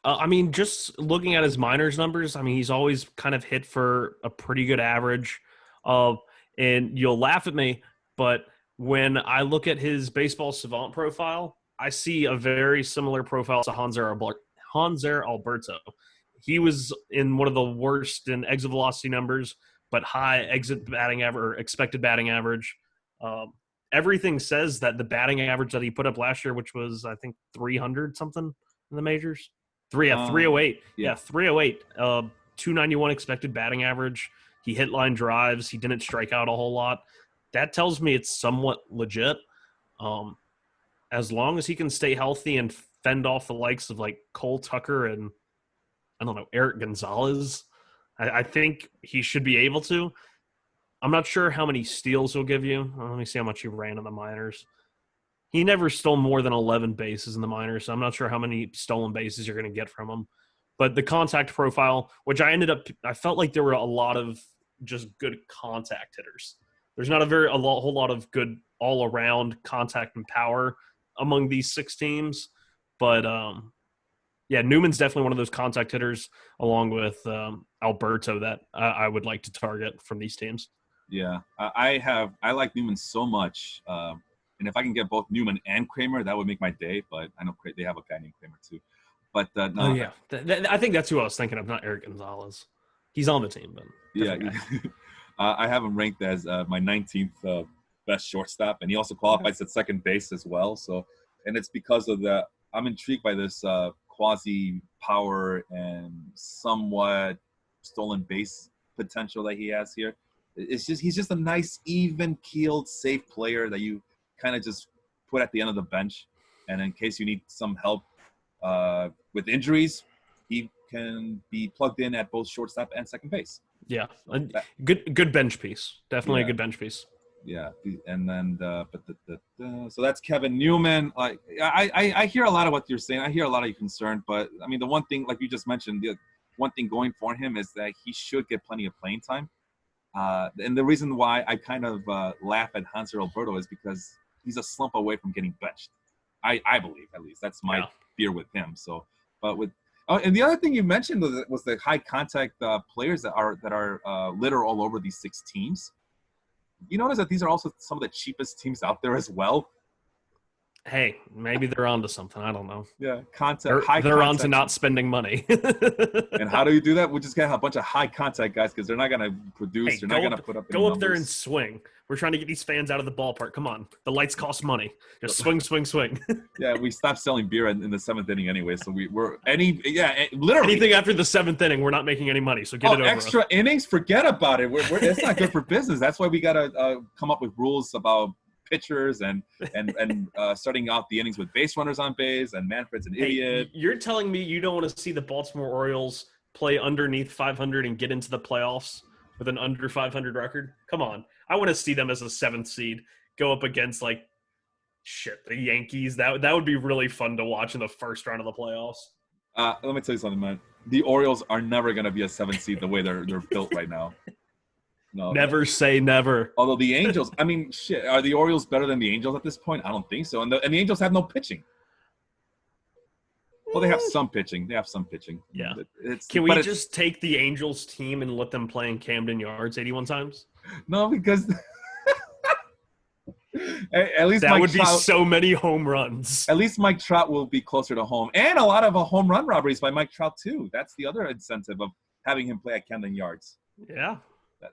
I mean, just looking at his minors numbers, I mean, he's always kind of hit for a pretty good average. And you'll laugh at me, but when I look at his baseball savant profile, I see a very similar profile to Hanser Alberto. He was in one of the worst in exit velocity numbers, but high exit batting average or expected batting average. Everything says that the batting average that he put up last year, which was, I think, 300 something in the majors. 308. Yeah, 308. 291 expected batting average. He hit line drives. He didn't strike out a whole lot. That tells me it's somewhat legit. As long as he can stay healthy and fend off the likes of like Cole Tucker and, I don't know, Eric Gonzalez, I think he should be able to. I'm not sure how many steals he'll give you. Let me see how much he ran in the minors. He never stole more than 11 bases in the minors, so I'm not sure how many stolen bases you're going to get from him. But the contact profile, which I felt like there were a lot of just good contact hitters. There's not a whole lot of good all-around contact and power among these six teams. But, yeah, Newman's definitely one of those contact hitters along with Alberto that I would like to target from these teams. Yeah, I like Newman so much. And if I can get both Newman and Kramer, that would make my day. But I know they have a guy named Kramer too. But no, yeah, I think that's who I was thinking of, not Eric Gonzalez. He's on the team, but yeah, I have him ranked as my 19th best shortstop, and he also qualifies at second base as well. So, and it's because of that. I'm intrigued by this quasi power and somewhat stolen base potential that he has here. He's just a nice, even keeled, safe player that you kind of just put at the end of the bench, and in case you need some help with injuries, he can be plugged in at both shortstop and second base. Yeah, good bench piece. Definitely a good bench piece. Yeah, and then so that's Kevin Newman. Like I hear a lot of what you're saying. I hear a lot of your concern, but I mean the one thing, like you just mentioned, the one thing going for him is that he should get plenty of playing time. And the reason why I kind of laugh at Hanser Alberto is because he's a slump away from getting benched. I believe, at least that's my fear with him. So, but with and the other thing you mentioned was the high contact players that are litter all over these six teams. you notice that these are also some of the cheapest teams out there as well. Hey, maybe they're onto something. I don't know. Yeah, They're onto not spending money. And how do you do that? We just get a bunch of high contact guys because they're not going to produce. Hey, they're not going to put up any go up numbers. there and swing. We're trying to get these fans out of the ballpark. Come on, the lights cost money. Just swing, swing, swing. Yeah, we stopped selling beer in the 7th inning anyway, so literally anything after the 7th inning, we're not making any money. So get it over. Extra innings, forget about it. It's not good for business. That's why we got to come up with rules about pitchers and starting out the innings with base runners on base, and Manfred's an idiot. You're telling me you don't want to see the Baltimore Orioles play underneath 500 and get into the playoffs with an under 500 record? Come on. I want to see them as a 7th seed go up against the Yankees. That would be really fun to watch in the first round of the playoffs. Let me tell you something, man. The Orioles are never going to be a 7th seed the way they're built right now. No. Never say never. Although the Angels, I mean, shit, are the Orioles better than the Angels at this point? I don't think so. And the Angels have no pitching. Well, they have some pitching. Yeah. Can we just take the Angels team and let them play in Camden Yards 81 times? No, because at least that would be so many home runs. At least Mike Trout will be closer to home, and a lot of home run robberies by Mike Trout too. That's the other incentive of having him play at Camden Yards. Yeah.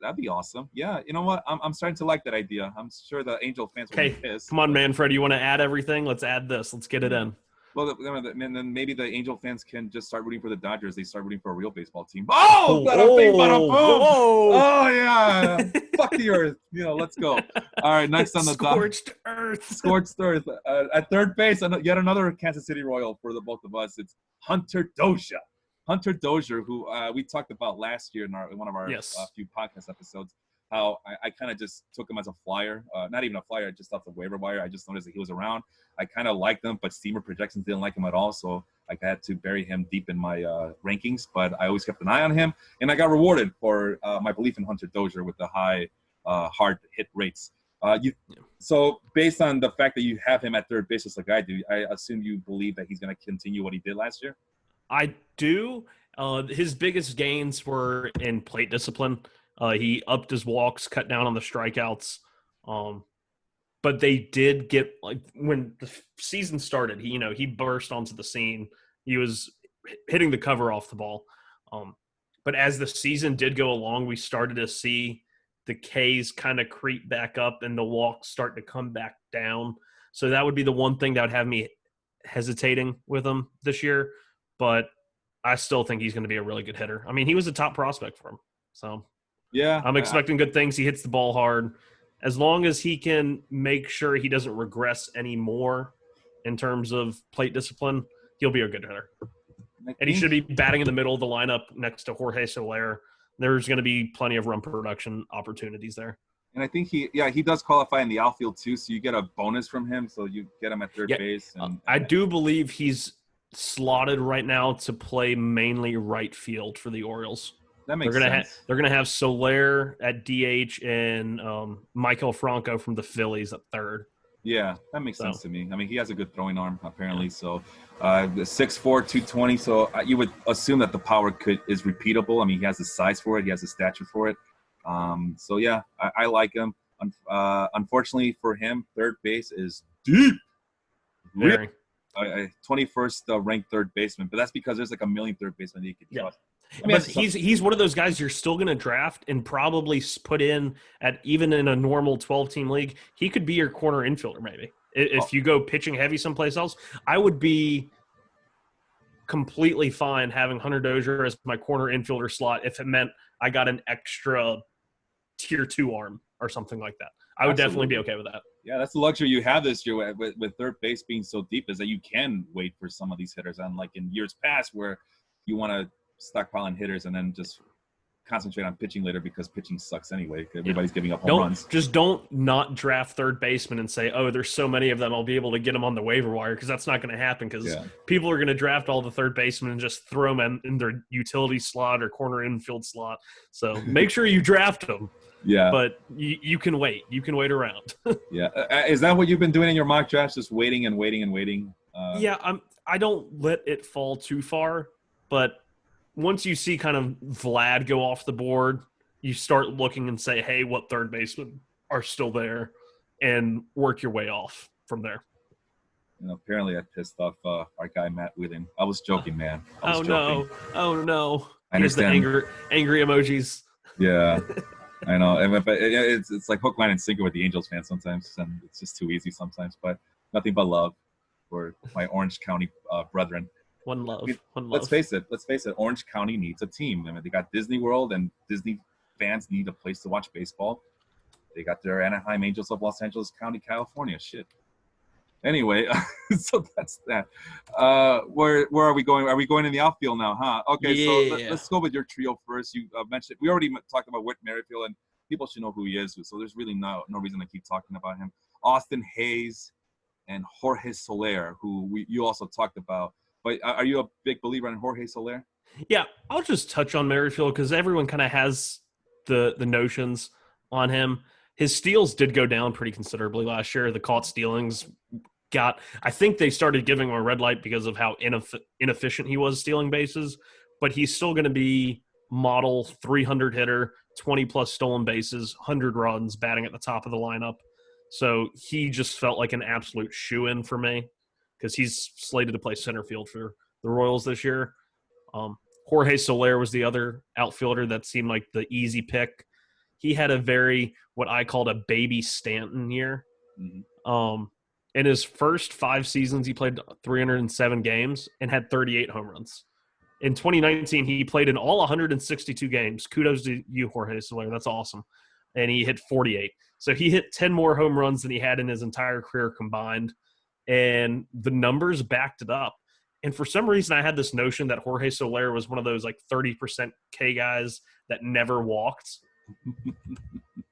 That'd be awesome. Yeah, you know what? I'm starting to like that idea. I'm sure the Angel fans will be pissed. Come on, Manfred. You want to add everything? Let's add this. Let's get it in. Well, then maybe the Angel fans can just start rooting for the Dodgers. They start rooting for a real baseball team. Oh, bada bing, bada boom. Oh, yeah. Fuck the earth. Let's go. All right, next on the Scorched Earth. Scorched Earth. At third base, yet another Kansas City Royal for the both of us. It's Hunter Dozier. Hunter Dozier, who we talked about last year in one of our few podcast episodes, how I kind of just took him as a flyer. Not even a flyer, just off the waiver wire. I just noticed that he was around. I kind of liked him, but Steamer projections didn't like him at all, so I had to bury him deep in my rankings. But I always kept an eye on him, and I got rewarded for my belief in Hunter Dozier with the high hard hit rates. So based on the fact that you have him at third base just like I do, I assume you believe that he's going to continue what he did last year? I do. His biggest gains were in plate discipline. He upped his walks, cut down on the strikeouts. But they did get, when the season started, he burst onto the scene. He was hitting the cover off the ball. But as the season did go along, we started to see the Ks kind of creep back up and the walks start to come back down. So that would be the one thing that would have me hesitating with him this year. But I still think he's going to be a really good hitter. I mean, he was a top prospect for him. So yeah, I'm expecting good things. He hits the ball hard. As long as he can make sure he doesn't regress anymore in terms of plate discipline, he'll be a good hitter. And he should be batting in the middle of the lineup next to Jorge Soler. There's going to be plenty of run production opportunities there. And I think he does qualify in the outfield too, so you get a bonus from him. So you get him at third base. And I do believe he's slotted right now to play mainly right field for the Orioles. That makes sense. They're gonna have Soler at DH and Michael Franco from the Phillies at third. Yeah, that makes sense to me. I mean, he has a good throwing arm apparently. So 6'4", 220. So you would assume that the power is repeatable. I mean, he has the size for it. He has the stature for it. So yeah, I like him. Unfortunately for him, third base is deep. Very. 21st ranked third baseman, but that's because there's like a million third basemen that you could trust. I mean, but he's one of those guys you're still going to draft and probably put in at even in a normal 12-team league. He could be your corner infielder maybe. If you go pitching heavy someplace else, I would be completely fine having Hunter Dozier as my corner infielder slot if it meant I got an extra tier 2 arm or something like that. I would definitely be okay with that. Yeah, that's the luxury you have this year with third base being so deep, is that you can wait for some of these hitters. Unlike in years past where you want to stockpile on hitters and then just concentrate on pitching later because pitching sucks anyway. Everybody's giving up home runs. Just don't not draft third baseman and say, oh, there's so many of them, I'll be able to get them on the waiver wire, because that's not going to happen, because people are going to draft all the third basemen and just throw them in their utility slot or corner infield slot. So make sure you draft them. Yeah. But you can wait. You can wait around. Yeah. Is that what you've been doing in your mock drafts, just waiting and waiting and waiting? I don't let it fall too far, but once you see kind of Vlad go off the board, you start looking and say, hey, what third baseman are still there and work your way off from there. Apparently I pissed off our guy Matt Whelan. I was joking, man. I was joking. No. Oh no. I Here's the understand. angry emojis. Yeah, I know. But it's like hook, line, and sinker with the Angels fans sometimes, and it's just too easy sometimes. But nothing but love for my Orange County brethren. One love. Let's face it. Orange County needs a team. I mean, they got Disney World, and Disney fans need a place to watch baseball. They got their Anaheim Angels of Los Angeles County, California. Shit. Anyway, so that's that. Where are we going? Are we going in the outfield now, huh? Okay, yeah. So let's go with your trio first. You mentioned we already talked about Whit Merrifield, and people should know who he is. So there's really no reason to keep talking about him. Austin Hayes and Jorge Soler, who you also talked about. But are you a big believer in Jorge Soler? Yeah, I'll just touch on Merrifield because everyone kind of has the notions on him. His steals did go down pretty considerably last year. The caught stealings I think they started giving him a red light because of how inefficient he was stealing bases, but he's still going to be model 300 hitter, 20 plus stolen bases, 100 runs, batting at the top of the lineup. So he just felt like an absolute shoe-in for me because he's slated to play center field for the Royals this year. Jorge Soler was the other outfielder that seemed like the easy pick. He had what I called a baby Stanton year. Mm-hmm. In his first 5 seasons, he played 307 games and had 38 home runs. In 2019, he played in all 162 games. Kudos to you, Jorge Soler. That's awesome. And he hit 48. So he hit 10 more home runs than he had in his entire career combined. And the numbers backed it up. And for some reason, I had this notion that Jorge Soler was one of those like 30% K guys that never walked.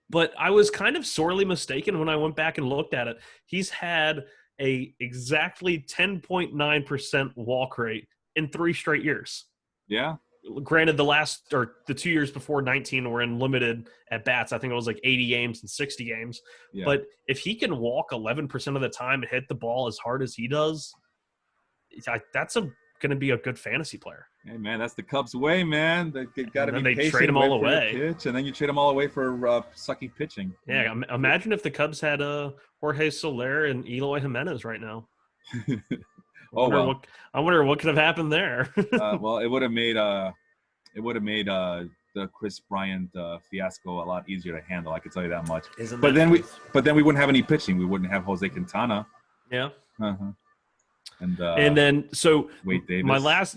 But I was kind of sorely mistaken when I went back and looked at it. He's had a exactly 10.9% walk rate in 3 straight years. Yeah. Granted, the 2 years before 19 were in limited at bats. I think it was like 80 games and 60 games. Yeah. But if he can walk 11% of the time and hit the ball as hard as he does, that's going to be a good fantasy player. Hey, man, that's the Cubs' way, man. They got to be patient. They trade them all away. Pitch, and then you trade them all away for sucky pitching. Yeah, imagine if the Cubs had Jorge Soler and Eloy Jimenez right now. I wonder what could have happened there. Well, it would have made the Chris Bryant fiasco a lot easier to handle. I can tell you that much. But then we wouldn't have any pitching. We wouldn't have Jose Quintana. Yeah. Uh-huh. And then so Wade Davis. my last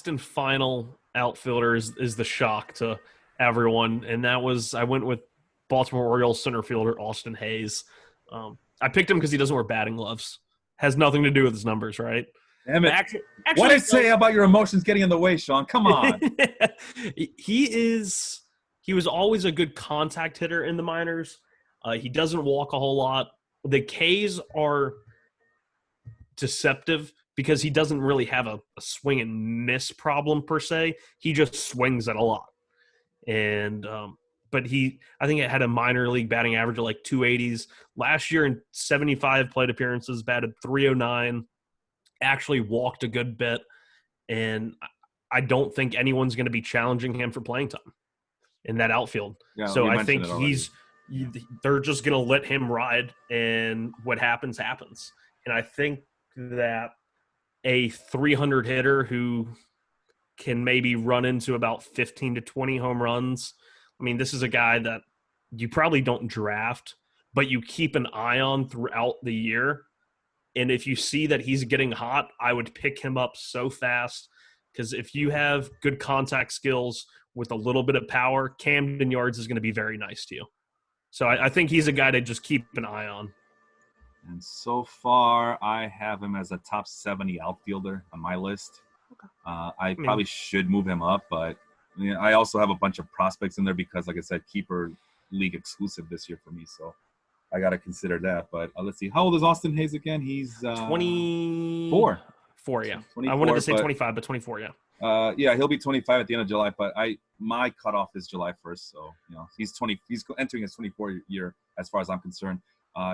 and final outfielder is the shock to everyone, and that was I went with Baltimore Orioles center fielder Austin Hayes. I picked him because he doesn't wear batting gloves. Has nothing to do with his numbers, right? Damn it. Actually, what did it say about your emotions getting in the way, Sean? Come on. He was always a good contact hitter in the minors. He doesn't walk a whole lot. The Ks are deceptive because he doesn't really have a swing and miss problem per se. He just swings it a lot. And but I think it had a minor league batting average of like 280s. Last year in 75 plate appearances, batted 309, actually walked a good bit. And I don't think anyone's going to be challenging him for playing time in that outfield. Yeah, so I think they're just going to let him ride, and what happens, happens. And I think that a 300 hitter who can maybe run into about 15 to 20 home runs. I mean, this is a guy that you probably don't draft, but you keep an eye on throughout the year. And if you see that he's getting hot, I would pick him up so fast, because if you have good contact skills with a little bit of power, Camden Yards is going to be very nice to you. So I think he's a guy to just keep an eye on. And so far, I have him as a top 70 outfielder on my list. Okay. I probably should move him up, but I also have a bunch of prospects in there because, like I said, keeper league exclusive this year for me. So I got to consider that. But let's see. How old is Austin Hayes again? He's 24. 4, yeah. 24, I wanted to say 25, but 24, yeah. Yeah, he'll be 25 at the end of July, but my cutoff is July 1st. So, he's entering his 24 year as far as I'm concerned.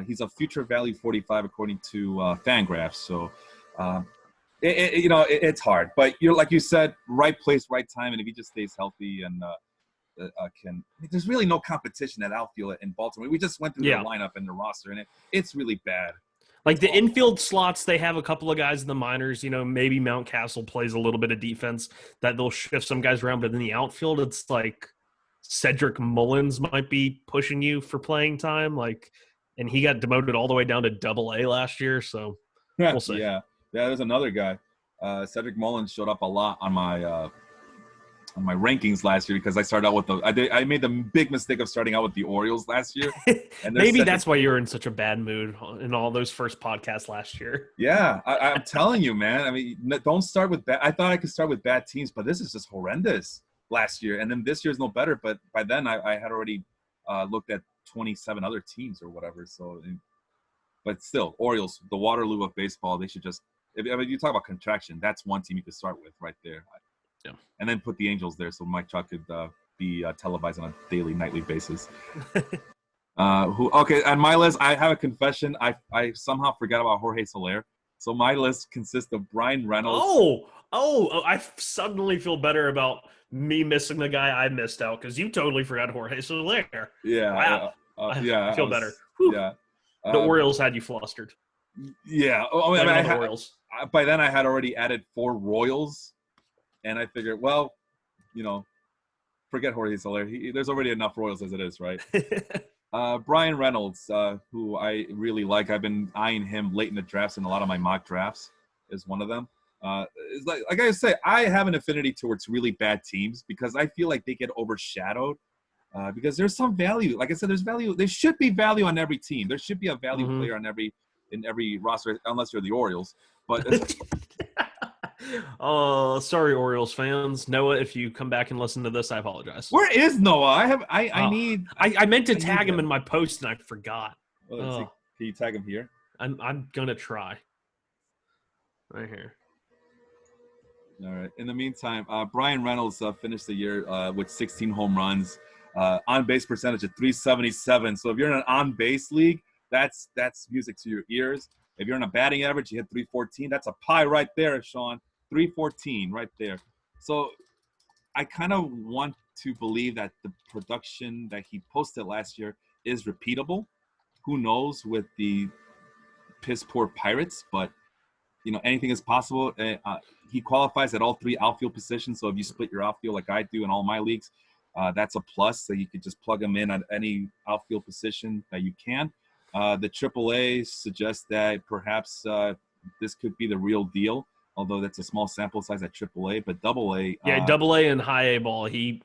He's a future value 45 according to Fangraphs. So, it's hard. But like you said, right place, right time. And if he just stays healthy, and can. I mean, there's really no competition at outfield in Baltimore. We just went through their lineup and their roster, and it's really bad. Like the infield slots, they have a couple of guys in the minors. Maybe Mountcastle plays a little bit of defense that they'll shift some guys around. But in the outfield, it's like Cedric Mullins might be pushing you for playing time. And he got demoted all the way down to Double-A last year. So we'll see. Yeah. There's another guy. Cedric Mullins showed up a lot on my rankings last year because I started out with I made the big mistake of starting out with the Orioles last year. And maybe that's why you were in such a bad mood in all those first podcasts last year. Yeah, I'm telling you, man. I mean, don't start with bad. I thought I could start with bad teams, but this is just horrendous last year. And then this year's no better. But by then I had already looked at 27 other teams or whatever. So, but still, Orioles, the Waterloo of baseball. They should just. If you talk about contraction, that's one team you could start with right there. Yeah. And then put the Angels there so Mike Trout could be televised on a daily, nightly basis. Okay, on my list, I have a confession. I somehow forgot about Jorge Soler. So my list consists of Brian Reynolds. I suddenly feel better about me missing the guy I missed out because you totally forgot Jorge Soler. Yeah. Wow. Yeah. I feel better. Whew. Yeah. The Orioles had you flustered. Yeah. The Orioles. By then, I had already added 4 Royals. And I figured, well, forget Jorge Soler. There's already enough Royals as it is, right? Brian Reynolds, who I really like. I've been eyeing him late in the drafts, and a lot of my mock drafts is one of them. It's like I say, I have an affinity towards really bad teams because I feel like they get overshadowed because there's some value. Like I said, there's value. There should be value on every team. There should be a value player in every roster, unless you're the Orioles. But oh, sorry, Orioles fans. Noah, if you come back and listen to this, I apologize. Where is Noah? I meant to tag him in my post and I forgot. Can you tag him here? I'm gonna try. Right here. All right. In the meantime, Brian Reynolds finished the year with 16 home runs, on base percentage of 377. So if you're in an on base league, that's music to your ears. If you're in a batting average, you hit 314. That's a pie right there, Sean. 314 right there. So I kind of want to believe that the production that he posted last year is repeatable. Who knows with the piss poor Pirates, but anything is possible. He qualifies at all 3 outfield positions. So if you split your outfield like I do in all my leagues, that's a plus. So you could just plug him in at any outfield position that you can. The AAA suggests that perhaps this could be the real deal, although that's a small sample size at AAA. But AA, AA and high A ball, he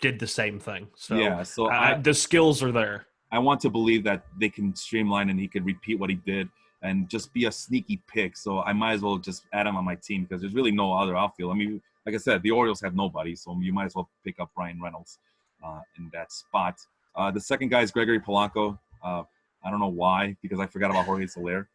did the same thing. So yeah, so the skills are there. I want to believe that they can streamline and he could repeat what he did and just be a sneaky pick. So I might as well just add him on my team because there's really no other outfield. I mean, like I said, the Orioles have nobody, so you might as well pick up Brian Reynolds in that spot. The second guy is Gregory Polanco. I don't know why, because I forgot about Jorge Soler.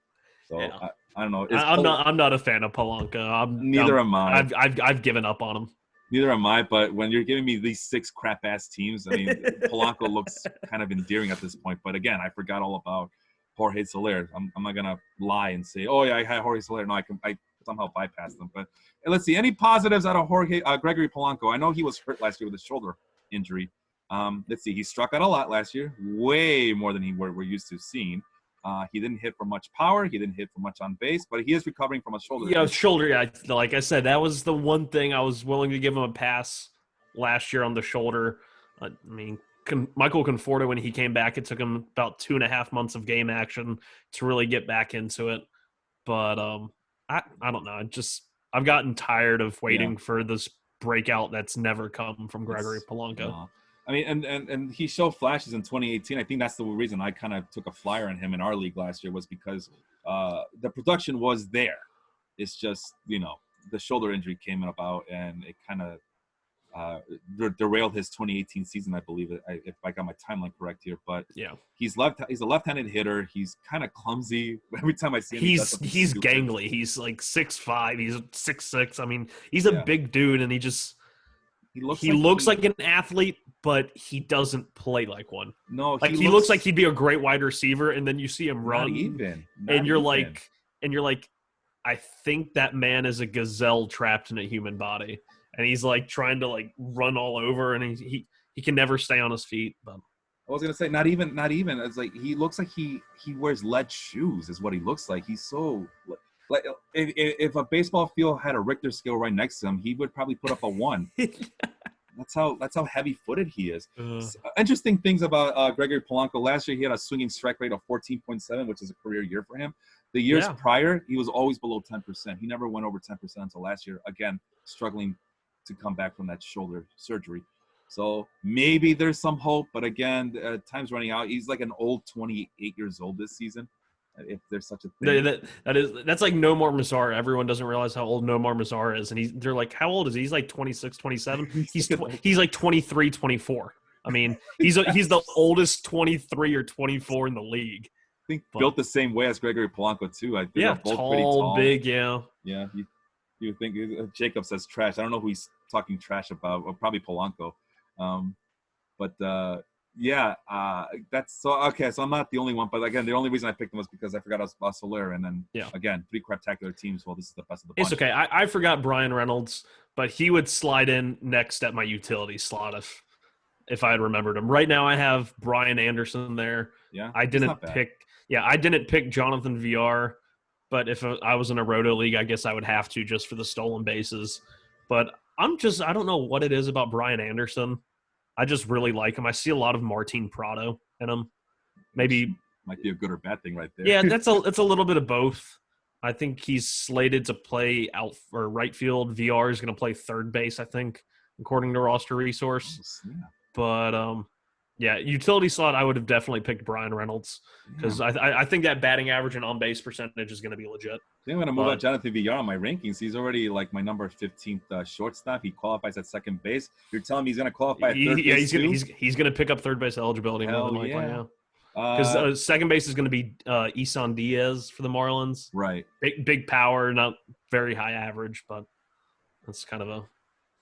So yeah. I don't know. I'm not a fan of Polanco. Neither am I. I've given up on him. Neither am I. But when you're giving me these 6 crap ass teams, I mean, Polanco looks kind of endearing at this point. But again, I forgot all about Jorge Soler. I'm not gonna lie and say, oh yeah, I had Jorge Soler. No, I somehow bypassed them. But let's see, any positives out of Gregory Polanco? I know he was hurt last year with a shoulder injury. Let's see, he struck out a lot last year, way more than we're used to seeing. He didn't hit for much power. He didn't hit for much on base, but he is recovering from a shoulder. Yeah, shoulder. Yeah, like I said, that was the one thing I was willing to give him a pass last year on the shoulder. I mean, Michael Conforto, when he came back, it took him about 2.5 months of game action to really get back into it. But I don't know. I've gotten tired of waiting for this breakout that's never come from Gregory Polanco. I mean, and he showed flashes in 2018. I think that's the reason I kind of took a flyer on him in our league last year was because the production was there. It's just, the shoulder injury came about and it kind of derailed his 2018 season, I believe, if I got my timeline correct here. But yeah, he's a left-handed hitter. He's kind of clumsy. Every time I see him, he's gangly. He's like 6'5". He's 6'6". I mean, he's a big dude, and he looks like an athlete, but he doesn't play like one. No, he looks like he'd be a great wide receiver, and then you see him run, and you're like, I think that man is a gazelle trapped in a human body, and he's like trying to like run all over, and he can never stay on his feet. But I was gonna say not even. It's like he looks like he wears lead shoes. Is what he looks like. He's so like if a baseball field had a Richter scale right next to him, he would probably put up a 1. That's how heavy-footed he is. Interesting things about Gregory Polanco. Last year, he had a swinging strike rate of 14.7, which is a career year for him. The years prior, he was always below 10%. He never went over 10% until last year. Again, struggling to come back from that shoulder surgery. So maybe there's some hope, but again, time's running out. He's like an old 28 years old this season, if there's such a thing. That's like Nomar Mazar. Everyone doesn't realize how old Nomar Mazar is, and they're like, how old is he? He's like 26, 27. He's like 23, 24. I mean, he's the oldest 23 or 24 in the league. I think built the same way as Gregory Polanco too. I think yeah, both tall, pretty tall, big, yeah. Yeah, you think Jacob says trash. I don't know who he's talking trash about. Or probably Polanco. That's so okay. So I'm not the only one, but again, the only reason I picked him was because I forgot about Soler, and then again, 3 craptacular teams. Well, this is the best of the bunch. It's okay. I forgot Brian Reynolds, but he would slide in next at my utility slot if I had remembered him. Right now, I have Brian Anderson there. Yeah, I didn't pick Jonathan VR, but if I was in a roto league, I guess I would have to just for the stolen bases. But I don't know what it is about Brian Anderson. I just really like him. I see a lot of Martin Prado in him. Maybe might be a good or bad thing right there. Yeah, it's a little bit of both. I think he's slated to play out or right field. VR is going to play third base, I think, according to roster resource. Yeah. But utility slot, I would have definitely picked Brian Reynolds because I think that batting average and on base percentage is going to be legit. I think I'm going to move on Jonathan VR on my rankings. He's already like my number 15th shortstop. He qualifies at second base. You're telling me he's going to qualify at third base he's going to pick up third base eligibility. Because second base is going to be Isan Diaz for the Marlins. Right. Big power, not very high average, but that's kind of a.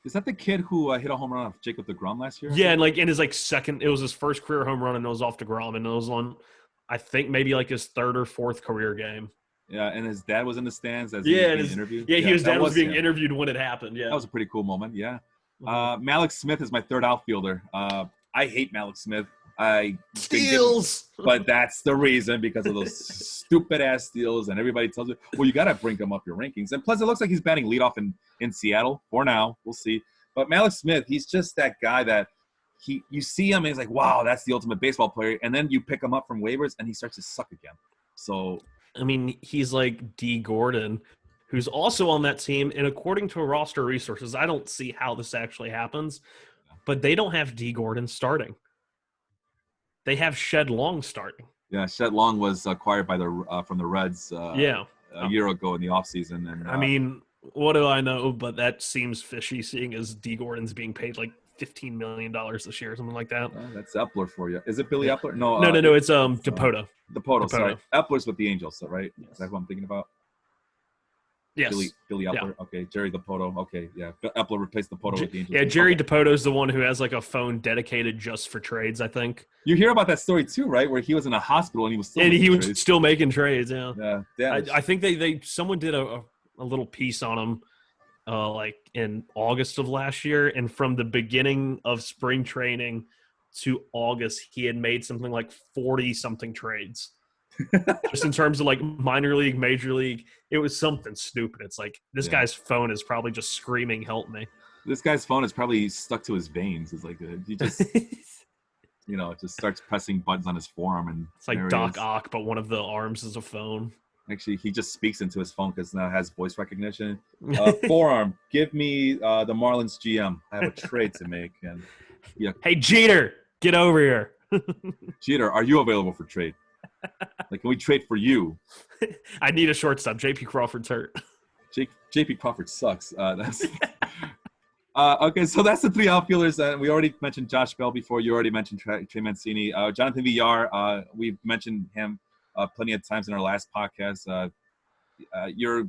Is that the kid who hit a home run off Jacob deGrom last year? Yeah, and like in his second, it was his first career home run, and it was off deGrom, and it was on, I think maybe like his third or fourth career game. Yeah, and his dad was in the stands as he was being interviewed. Yeah, his dad was being interviewed when it happened. Yeah, that was a pretty cool moment. Yeah, Malik Smith is my third outfielder. I hate Malik Smith. Steals, but that's the reason, because of those stupid ass steals, and everybody tells me, well, you got to bring him up your rankings. And plus, it looks like he's batting leadoff in Seattle for now. We'll see. But Malik Smith, he's just that guy that you see him and he's like, wow, that's the ultimate baseball player. And then you pick him up from waivers and he starts to suck again. So I mean, he's like D. Gordon, who's also on that team. And according to roster resources, I don't see how this actually happens, but they don't have D. Gordon starting. They have Shed Long starting. Yeah, Shed Long was acquired by from the Reds a year ago in the offseason. And I mean, what do I know? But that seems fishy, seeing as D. Gordon's being paid like $15 million this year or something like that. That's Epler for you. Is it Billy Epler? No, it's Dipoto. Dipoto, sorry. Epler's with the Angels, right? Yes. Is that what I'm thinking about? Yes. Billy Epler. Yeah. Okay. Jerry Dipoto. Okay. Yeah. Epler replaced Dipoto with the Angels. Yeah. Jerry Dipoto is the one who has like a phone dedicated just for trades, I think. You hear about that story too, right? Where he was in a hospital and he was still making trades. Yeah. Yeah. I think someone did a little piece on him like in August of last year. And from the beginning of spring training to August, he had made something like 40 something trades. Just in terms of like minor league, major league, it was something stupid. It's like this guy's phone is probably just screaming, "Help me!" This guy's phone is probably stuck to his veins. It's like he just, just starts pressing buttons on his forearm, and it's like Doc Ock, but one of the arms is a phone. Actually, he just speaks into his phone because now it has voice recognition. Forearm, give me the Marlins GM. I have a trade to make. And hey Jeter, get over here. Jeter, are you available for trade? Like, can we trade for you? I need a shortstop. J.P. Crawford's hurt. J.P. Crawford sucks. That's okay. So that's the 3 outfielders. We already mentioned Josh Bell before. You already mentioned Trey Mancini. Jonathan Villar. We've mentioned him plenty of times in our last podcast. You're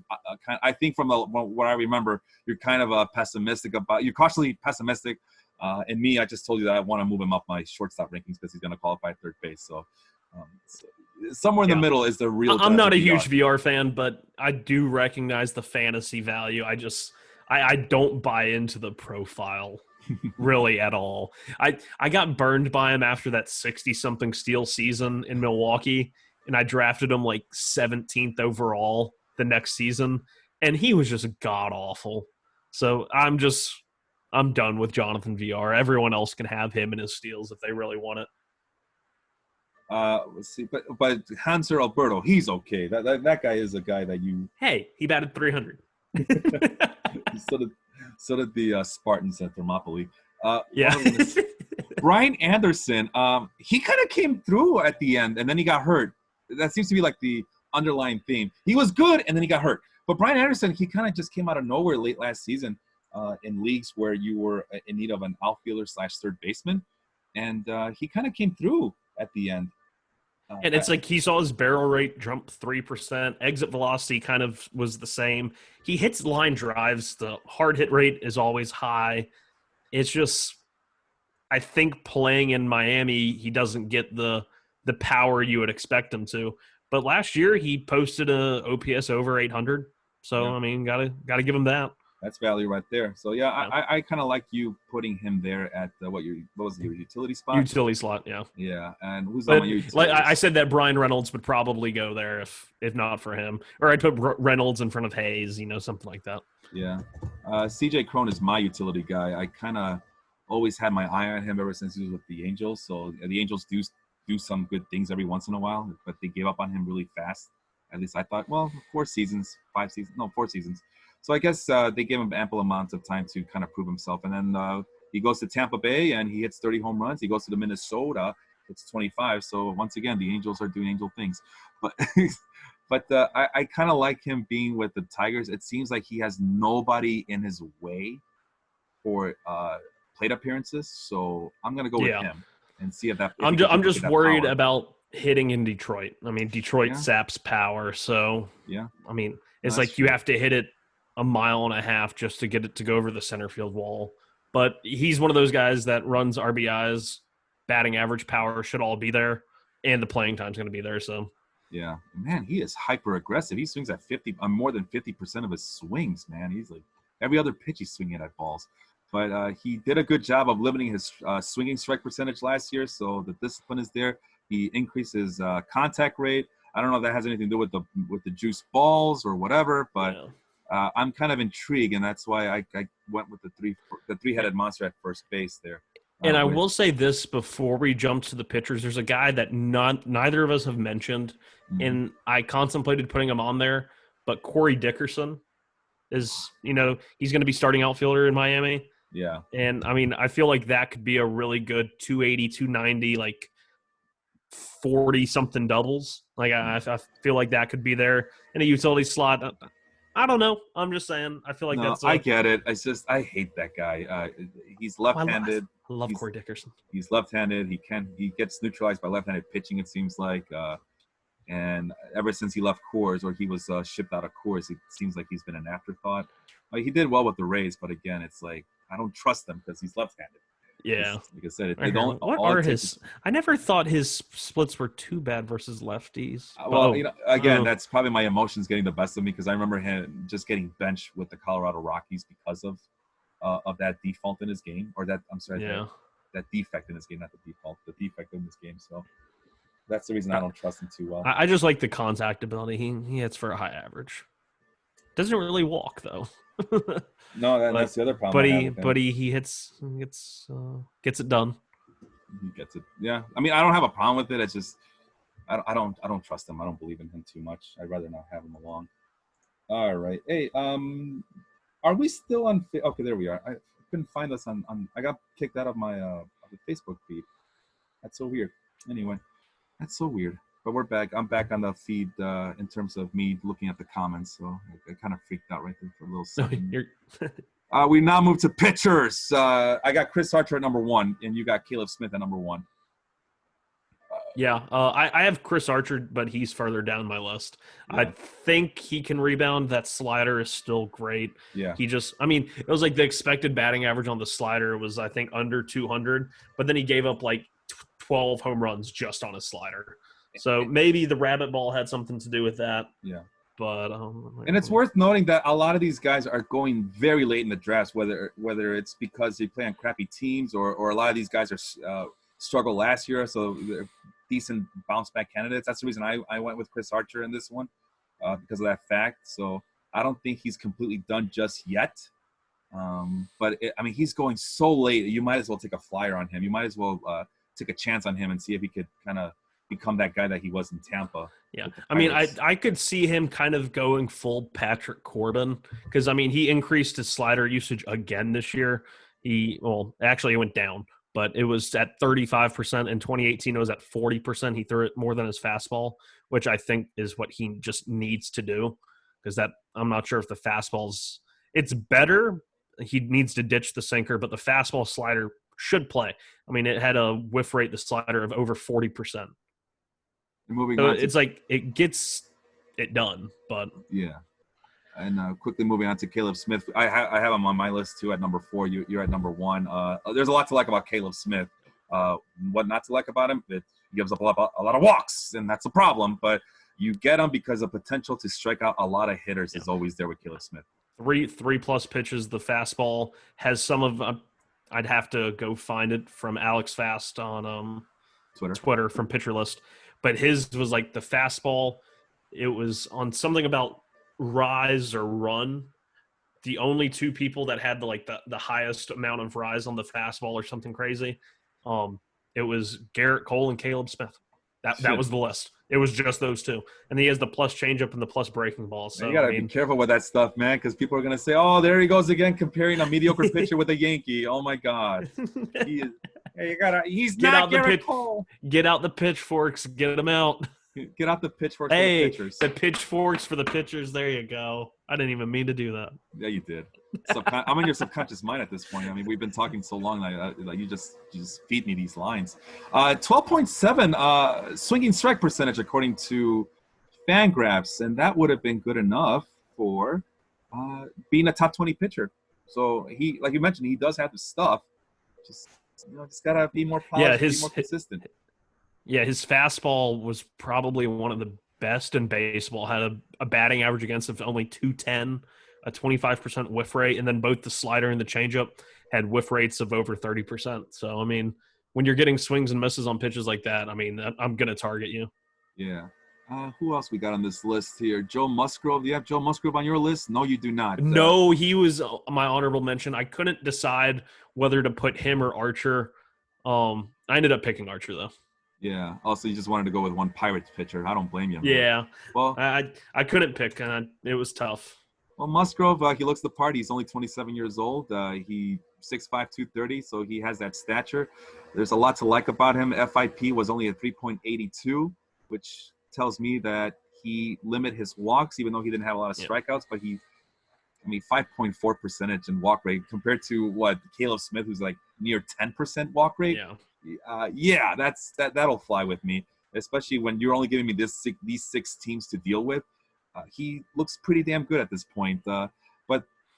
I think from what I remember, you're kind of pessimistic about. You're cautiously pessimistic. And me, I just told you that I want to move him up my shortstop rankings because he's going to qualify at third base. So somewhere in the middle is the real. I'm not a huge VR fan, but I do recognize the fantasy value. I don't buy into the profile really at all. I got burned by him after that 60-something steal season in Milwaukee, and I drafted him like 17th overall the next season, and he was just god-awful. So I'm done with Jonathan VR. Everyone else can have him in his steals if they really want it. Let's see, but Hanser Alberto, he's okay. That guy is a guy that you. Hey, he batted 300. so did the Spartans at Thermopylae. Yeah. Brian Anderson, he kind of came through at the end, and then he got hurt. That seems to be like the underlying theme. He was good, and then he got hurt. But Brian Anderson, he kind of just came out of nowhere late last season in leagues where you were in need of an outfielder / third baseman, and he kind of came through at the end. And it's like he saw his barrel rate jump 3%. Exit velocity kind of was the same. He hits line drives. The hard hit rate is always high. It's just, I think playing in Miami, he doesn't get the power you would expect him to. But last year he posted a OPS over 800. So, yeah. I mean, gotta give him that. That's value right there. So yeah, I kind of like you putting him there at what was your utility spot? Utility slot, yeah. Yeah, and who's on your utility? Like I said, that Brian Reynolds would probably go there if not for him, or I'd put Reynolds in front of Hayes, something like that. Yeah, CJ Cron is my utility guy. I kind of always had my eye on him ever since he was with the Angels. So the Angels do some good things every once in a while, but they gave up on him really fast. At least I thought. Well, 4 seasons. So I guess they gave him ample amounts of time to kind of prove himself. And then he goes to Tampa Bay and he hits 30 home runs. He goes to the Minnesota, it's 25. So once again, the Angels are doing Angel things. But I kind of like him being with the Tigers. It seems like he has nobody in his way for plate appearances. So I'm gonna go with him and see if that. I'm just worried about hitting in Detroit. I mean, Detroit saps power. So yeah, I mean, it's like you have to hit it a mile and a half just to get it to go over the center field wall. But he's one of those guys that runs RBIs, batting average, power should all be there, and the playing time's going to be there. So yeah, man, he is hyper aggressive. He swings at more than 50% of his swings. Man, he's like every other pitch he's swinging at balls. But he did a good job of limiting his swinging strike percentage last year, so the discipline is there. He increased his contact rate. I don't know if that has anything to do with the juice balls or whatever, but. Yeah. I'm kind of intrigued, and that's why I went with the three-headed monster at first base there. And I will say this before we jump to the pitchers. There's a guy that neither of us have mentioned, and I contemplated putting him on there, but Corey Dickerson is, he's going to be starting outfielder in Miami. Yeah. And, I mean, I feel like that could be a really good 280, 290, like 40-something doubles. Like, I feel like that could be there in a utility slot. I don't know. I'm just saying. I feel like I get it. It's just I hate that guy. He's left-handed. I love Corey Dickerson. He's left-handed. He gets neutralized by left-handed pitching. It seems like, and ever since he left Coors or he was shipped out of Coors, it seems like he's been an afterthought. He did well with the Rays, but again, it's like I don't trust him because he's left-handed. Yeah, like I said, I never thought his splits were too bad versus lefties. That's probably my emotions getting the best of me because I remember him just getting benched with the Colorado Rockies because of that default in his game, or that that defect in his game, not the default, the defect in his game. So that's the reason I don't trust him too well. I just like the contact ability. He hits for a high average. Doesn't really walk though. No, that's the other problem. But he gets it done. He gets it. Yeah, I mean, I don't have a problem with it. It's just I don't trust him. I don't believe in him too much. I'd rather not have him along. All right. Hey, are we still on? Okay, there we are. I couldn't find us on. I got kicked out of my the Facebook feed. That's so weird. Anyway, that's so weird. But we're back. I'm back on the feed in terms of me looking at the comments. So I kind of freaked out right there for a little second. We now move to pitchers. I got Chris Archer at number 1, and you got Caleb Smith at number 1. I have Chris Archer, but he's further down my list. Yeah. I think he can rebound. That slider is still great. Yeah. It was like the expected batting average on the slider was, I think, under 200, but then he gave up like 12 home runs just on his slider. So maybe the rabbit ball had something to do with that. Yeah. But and it's worth noting that a lot of these guys are going very late in the drafts, whether it's because they play on crappy teams or a lot of these guys are struggled last year, so they're decent bounce back candidates. That's the reason I went with Chris Archer in this one because of that fact. So I don't think he's completely done just yet. But he's going so late. You might as well take a flyer on him. You might as well take a chance on him and see if he could kind of become that guy that he was in Tampa. Yeah, I could see him kind of going full Patrick Corbin because he increased his slider usage again this year. Actually, it went down, but it was at 35%. In 2018, it was at 40%. He threw it more than his fastball, which I think is what he just needs to do because I'm not sure if the fastball's it's better. He needs to ditch the sinker, but the fastball slider should play. It had a whiff rate, the slider, of over 40%. It's like it gets it done, but yeah. And quickly moving on to Caleb Smith, I have him on my list too at number 4. You're at number 1. There's a lot to like about Caleb Smith. What not to like about him? He gives up a lot of walks, and that's a problem. But you get him because the potential to strike out a lot of hitters is always there with Caleb Smith. 3+ pitches. The fastball has some of. I'd have to go find it from Alex Fast on Twitter from Pitcher List. But his was like the fastball. It was on something about rise or run. The only 2 people that had the highest amount of rise on the fastball or something crazy. It was Garrett Cole and Caleb Smith. That was the list. It was just those 2. And he has the plus changeup and the plus breaking ball. So you got to be careful with that stuff, man, because people are going to say, oh, there he goes again comparing a mediocre pitcher with a Yankee. Oh, my God. He's not Garrett Cole. Get out the pitchforks. Get them out. Get out the pitchforks for the pitchers. The pitchforks for the pitchers. There you go. I didn't even mean to do that. Yeah, you did. I'm in your subconscious mind at this point. We've been talking so long that you just feed me these lines. 12.7 swinging strike percentage according to Fangraphs, and that would have been good enough for being a top 20 pitcher. So he, like you mentioned, he does have the stuff. Just gotta be more polished, be more consistent. Yeah, his fastball was probably one of the best in baseball. Had a batting average against of only 210, a 25% whiff rate, and then both the slider and the changeup had whiff rates of over 30%. So, when you're getting swings and misses on pitches like that, I'm going to target you. Yeah. Who else we got on this list here? Joe Musgrove. Do you have Joe Musgrove on your list? No, you do not. No, he was my honorable mention. I couldn't decide whether to put him or Archer. I ended up picking Archer, though. Yeah. Also, you just wanted to go with one Pirates pitcher. I don't blame you. Yeah. Well, I couldn't pick. It was tough. Well, Musgrove, he looks the part. He's only 27 years old. He 6'5", 230, so he has that stature. There's a lot to like about him. FIP was only at 3.82, which tells me that he limited his walks, even though he didn't have a lot of strikeouts. But 5.4 percentage in walk rate compared to Caleb Smith, who's like near 10% walk rate. Yeah. That'll fly with me, especially when you're only giving me these 6 teams to deal with. He looks pretty damn good at this point. But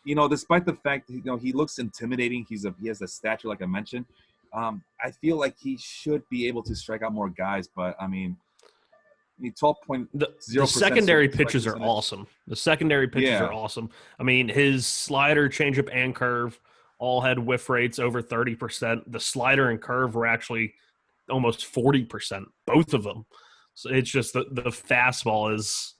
despite the fact he looks intimidating, he has a stature like I mentioned. I feel like he should be able to strike out more guys. But 12.0%. The secondary pitches are awesome. The secondary pitches are awesome. His slider, changeup, and curve all had whiff rates over 30%. The slider and curve were actually almost 40%, both of them. So it's just the fastball is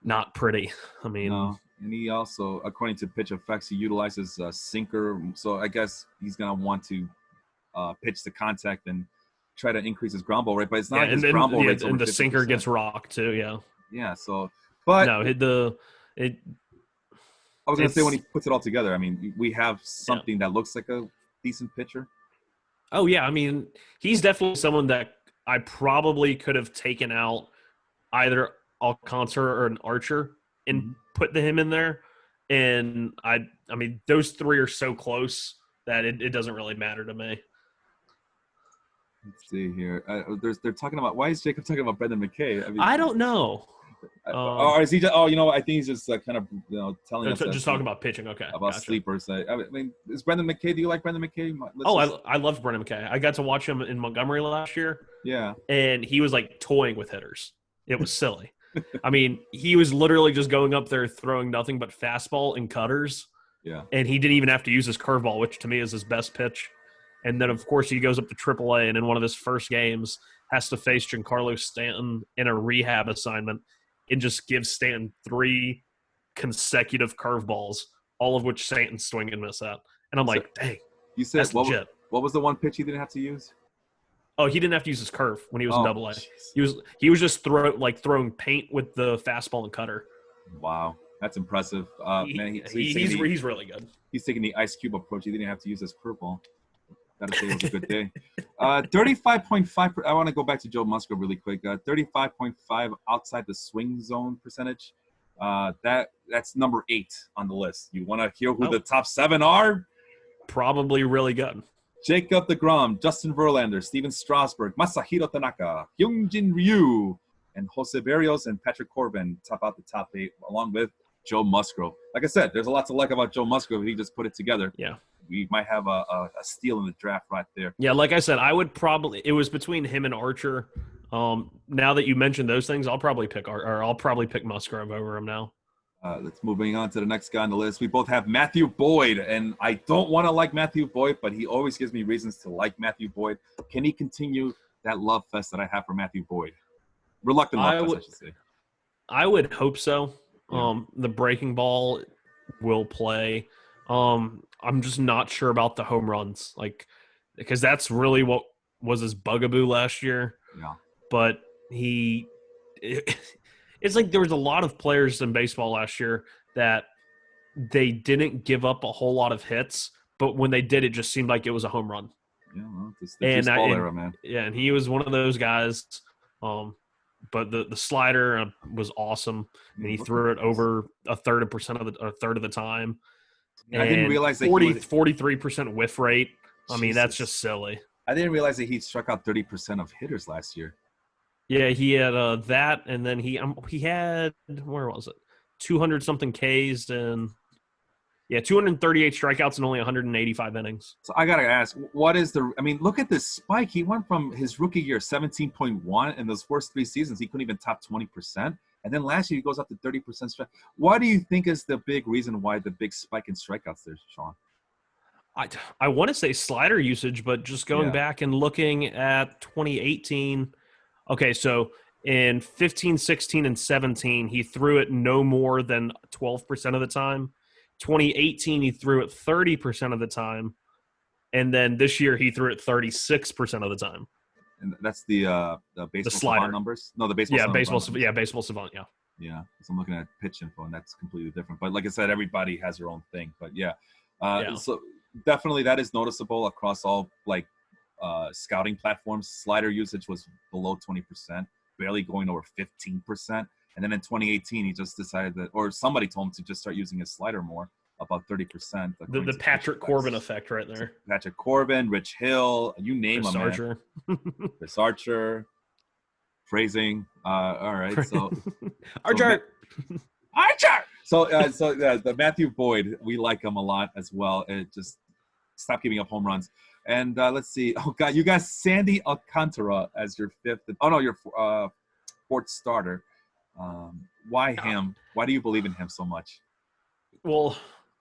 not pretty. No. And he also, according to Pitch Effects, he utilizes a sinker. So I guess he's going to want to pitch to contact and try to increase his ground ball rate. But it's not his ground ball rate. And the sinker gets rocked too, yeah. Yeah, so – but – No, I was going to say when he puts it all together, we have something that looks like a decent pitcher. Oh, yeah. He's definitely someone that I probably could have taken out either Alcantara or an Archer and put him in there. And, those 3 are so close that it doesn't really matter to me. Let's see here. They're talking about – why is Jacob talking about Brendan McKay? I don't know. Or is he just? Oh, I think he's just kind of telling us. Just talking about pitching, okay. About gotcha. Sleepers. Is Brendan McKay? Do you like Brendan McKay? I love Brendan McKay. I got to watch him in Montgomery last year. Yeah. And he was toying with hitters. It was silly. I mean, he was literally just going up there throwing nothing but fastball and cutters, Yeah. and he didn't even have to use his curveball, which to me is his best pitch. And then, of course, he goes up to AAA, and in one of his first games has to face Giancarlo Stanton in a rehab assignment and just gives Stanton 3 consecutive curveballs, all of which Stanton swing and miss at. And I'm So like, dang, you said that's legit. what was the one pitch he didn't have to use? Oh, he didn't have to use his curve when he was in Oh, Double A. jeez. He was just throwing paint with the fastball and cutter. Wow, that's impressive. Man, He's really good. he's taking the ice cube approach. He didn't have to use his curveball. Gotta say it was a good day. 35.5. I want to go back to Joe Musgrove really quick. 35.5 outside the swing zone percentage. That's number 8 on the list. You want to hear who the top 7 are? Probably really good. Jacob deGrom, Justin Verlander, Steven Strasburg, Masahiro Tanaka, Hyunjin Ryu, and Jose Berrios and Patrick Corbin top out the top 8, along with Joe Musgrove. Like I said, there's a lot to like about Joe Musgrove. He just put it together. Yeah. We might have a steal in the draft right there. Yeah, like I said, it was between him and Archer. Now that you mentioned those things, I'll probably pick Musgrove over him now. Let's moving on to the next guy on the list. We both have Matthew Boyd, and I don't want to like Matthew Boyd, but he always gives me reasons to like Matthew Boyd. Can he continue that love fest that I have for Matthew Boyd? Reluctant love fest, I should say. I would hope so. Yeah. The breaking ball will play. I'm just not sure about the home runs, because that's really what was his bugaboo last year. Yeah. But it's like there was a lot of players in baseball last year that they didn't give up a whole lot of hits, but when they did, it just seemed like it was a home run. Yeah, well, it's the juice ball era, man. Yeah, and he was one of those guys. But the slider was awesome, and he threw it over a third of the time. And I didn't realize that 43% whiff rate. I mean, that's just silly. I didn't realize that he struck out 30% of hitters last year. Yeah, he had that, and then he had, where was it, 200 something Ks and 238 strikeouts and only 185 innings. So I gotta ask, look at this spike. He went from his rookie year 17.1 in those first 3 seasons. He couldn't even top 20%, and then last year he goes up to 30% strike. What do you think is the big reason why the big spike in strikeouts there, Sean? I want to say slider usage, but just going back and looking at 2018. Okay, so in 15, 16, and 17, he threw it no more than 12% of the time. 2018, he threw it 30% of the time. And then this year, he threw it 36% of the time. And that's the baseball savant numbers? No, the baseball savant. Baseball savant, yeah. Yeah, so I'm looking at pitch info, and that's completely different. But like I said, everybody has their own thing. But so definitely that is noticeable across all, scouting platforms. Slider usage was below 20%, barely going over 15%. And then in 2018, he just decided that, or somebody told him to just start using his slider more, about 30%. The Patrick Corbin effect right there. Patrick Corbin, Rich Hill, you name them. Archer. Chris Archer. Phrasing. All right. So Archer. So the Matthew Boyd, we like him a lot as well. It just stop giving up home runs. And let's see. Oh God, you got Sandy Alcantara as your 5th. Oh no, your 4th starter. Why him? Why do you believe in him so much? Well,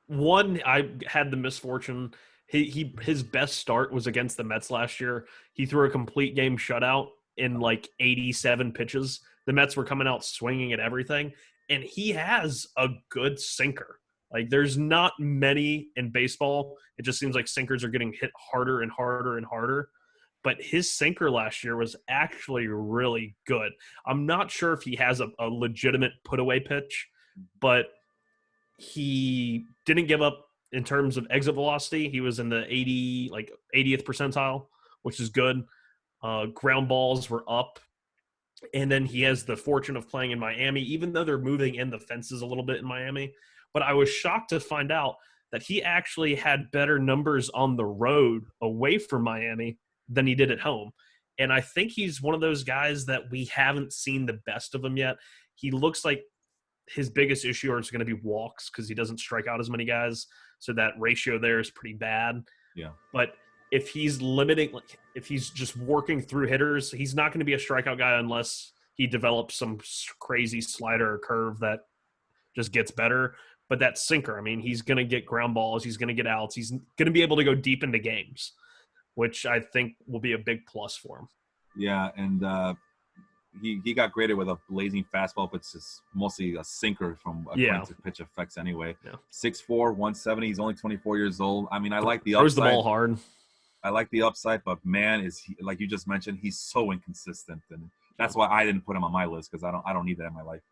one, I had the misfortune. His best start was against the Mets last year. He threw a complete game shutout in 87 pitches. The Mets were coming out swinging at everything, and he has a good sinker. There's not many in baseball. It just seems like sinkers are getting hit harder and harder and harder. But his sinker last year was actually really good. I'm not sure if he has a legitimate put-away pitch, but he didn't give up in terms of exit velocity. He was in the 80th percentile, which is good. Ground balls were up. And then he has the fortune of playing in Miami, even though they're moving in the fences a little bit in Miami. But I was shocked to find out that he actually had better numbers on the road away from Miami than he did at home. And I think he's one of those guys that we haven't seen the best of him yet. He looks like his biggest issue is going to be walks because he doesn't strike out as many guys. So that ratio there is pretty bad. Yeah. But if he's if he's just working through hitters, he's not going to be a strikeout guy unless he develops some crazy slider or curve that just gets better. But that sinker, I mean, he's going to get ground balls. He's going to get outs. He's going to be able to go deep into games, which I think will be a big plus for him. Yeah, and he got graded with a blazing fastball, but it's just mostly a sinker from according to pitch effects anyway. Yeah. 6'4", 170. He's only 24 years old. I mean, I like the Throws upside. the ball hard. I like the upside, but man, is he, like you just mentioned, he's so inconsistent, and that's why I didn't put him on my list, because I don't need that in my life.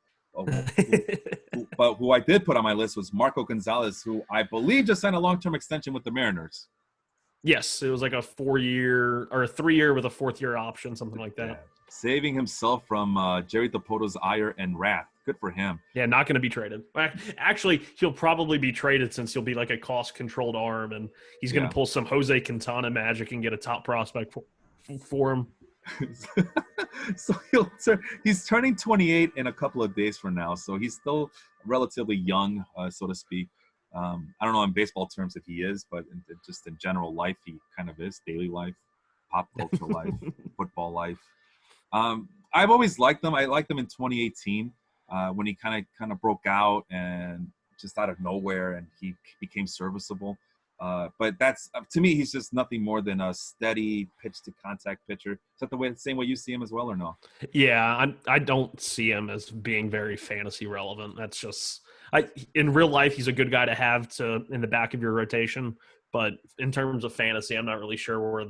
But who I did put on my list was Marco Gonzalez, who I believe just signed a long-term extension with the Mariners. Yes, it was like a 4-year or a 3-year with a 4th-year option, something like that. Yeah. Saving himself from Jerry Dipoto's ire and wrath. Good for him. Yeah, not going to be traded. Actually, he'll probably be traded since he'll be like a cost-controlled arm, and he's going to pull some Jose Quintana magic and get a top prospect for him. So he's turning 28 in a couple of days from now, so he's still relatively young, so to speak. I don't know in baseball terms if he is, but just in general life, he kind of is. Daily life, pop culture life, football life. I've always liked him. I liked him in 2018 when he kind of broke out and just out of nowhere, and he became serviceable. But that's to me, he's just nothing more than a steady pitch-to-contact pitcher. Is that the same way you see him as well, or no? Yeah, I don't see him as being very fantasy relevant. That's just in real life, he's a good guy to have in the back of your rotation. But in terms of fantasy, I'm not really sure where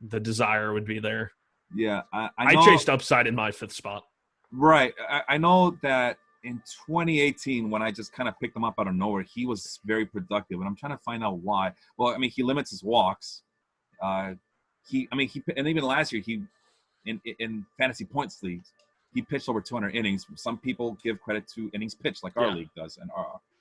the desire would be there. Yeah, I chased upside in my 5th spot. Right. I know that in 2018, when I just kind of picked him up out of nowhere, he was very productive, and I'm trying to find out why. Well, I mean, he limits his walks. And even last year, he in fantasy points leagues, he pitched over 200 innings. Some people give credit to innings pitched, like our league does, and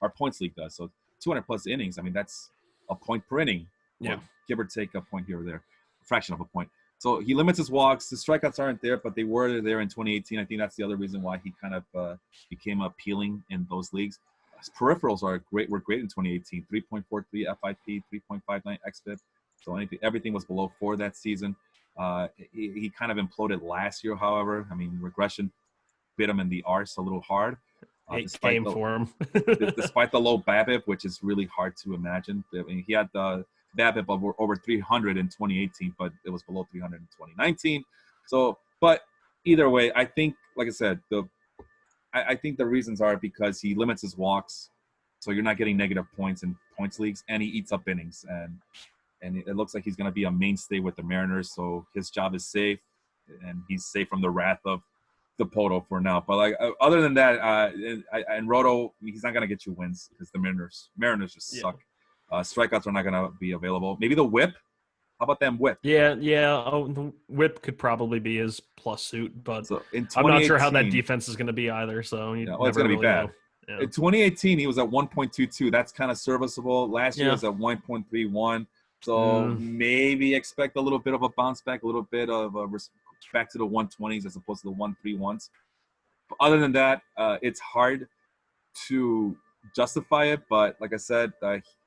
our points league does. So 200 plus innings. I mean, that's a point per inning. Yeah, give or take a point here or there, a fraction of a point. So he limits his walks. The strikeouts aren't there, but they were there in 2018. I think that's the other reason why he kind of became appealing in those leagues. His peripherals were great in 2018. 3.43 FIP, 3.59 xFIP. So everything was below 4 that season. He kind of imploded last year, however. I mean, regression bit him in the arse a little hard. It came for him. Despite the low BABIP, which is really hard to imagine. I mean, he had the BABIP of over 300 in 2018, but it was below 300 in 2019. So, but either way, I think, like I said, I think the reasons are because he limits his walks, so you're not getting negative points in points leagues, and he eats up innings, and it looks like he's going to be a mainstay with the Mariners, so his job is safe, and he's safe from the wrath of Dipoto for now. But like other than that, and Roto, he's not going to get you wins because the Mariners just suck. Strikeouts are not going to be available. Maybe the whip. How about them whip? Yeah. Oh, the whip could probably be his plus suit, but so I'm not sure how that defense is going to be either. So it's going to be bad. Yeah. In 2018, he was at 1.22. That's kind of serviceable. Last year was at 1.31. So maybe expect a little bit of a bounce back, a little bit of back to the 120s as opposed to the 131s. But other than that, it's hard to justify it. But like I said,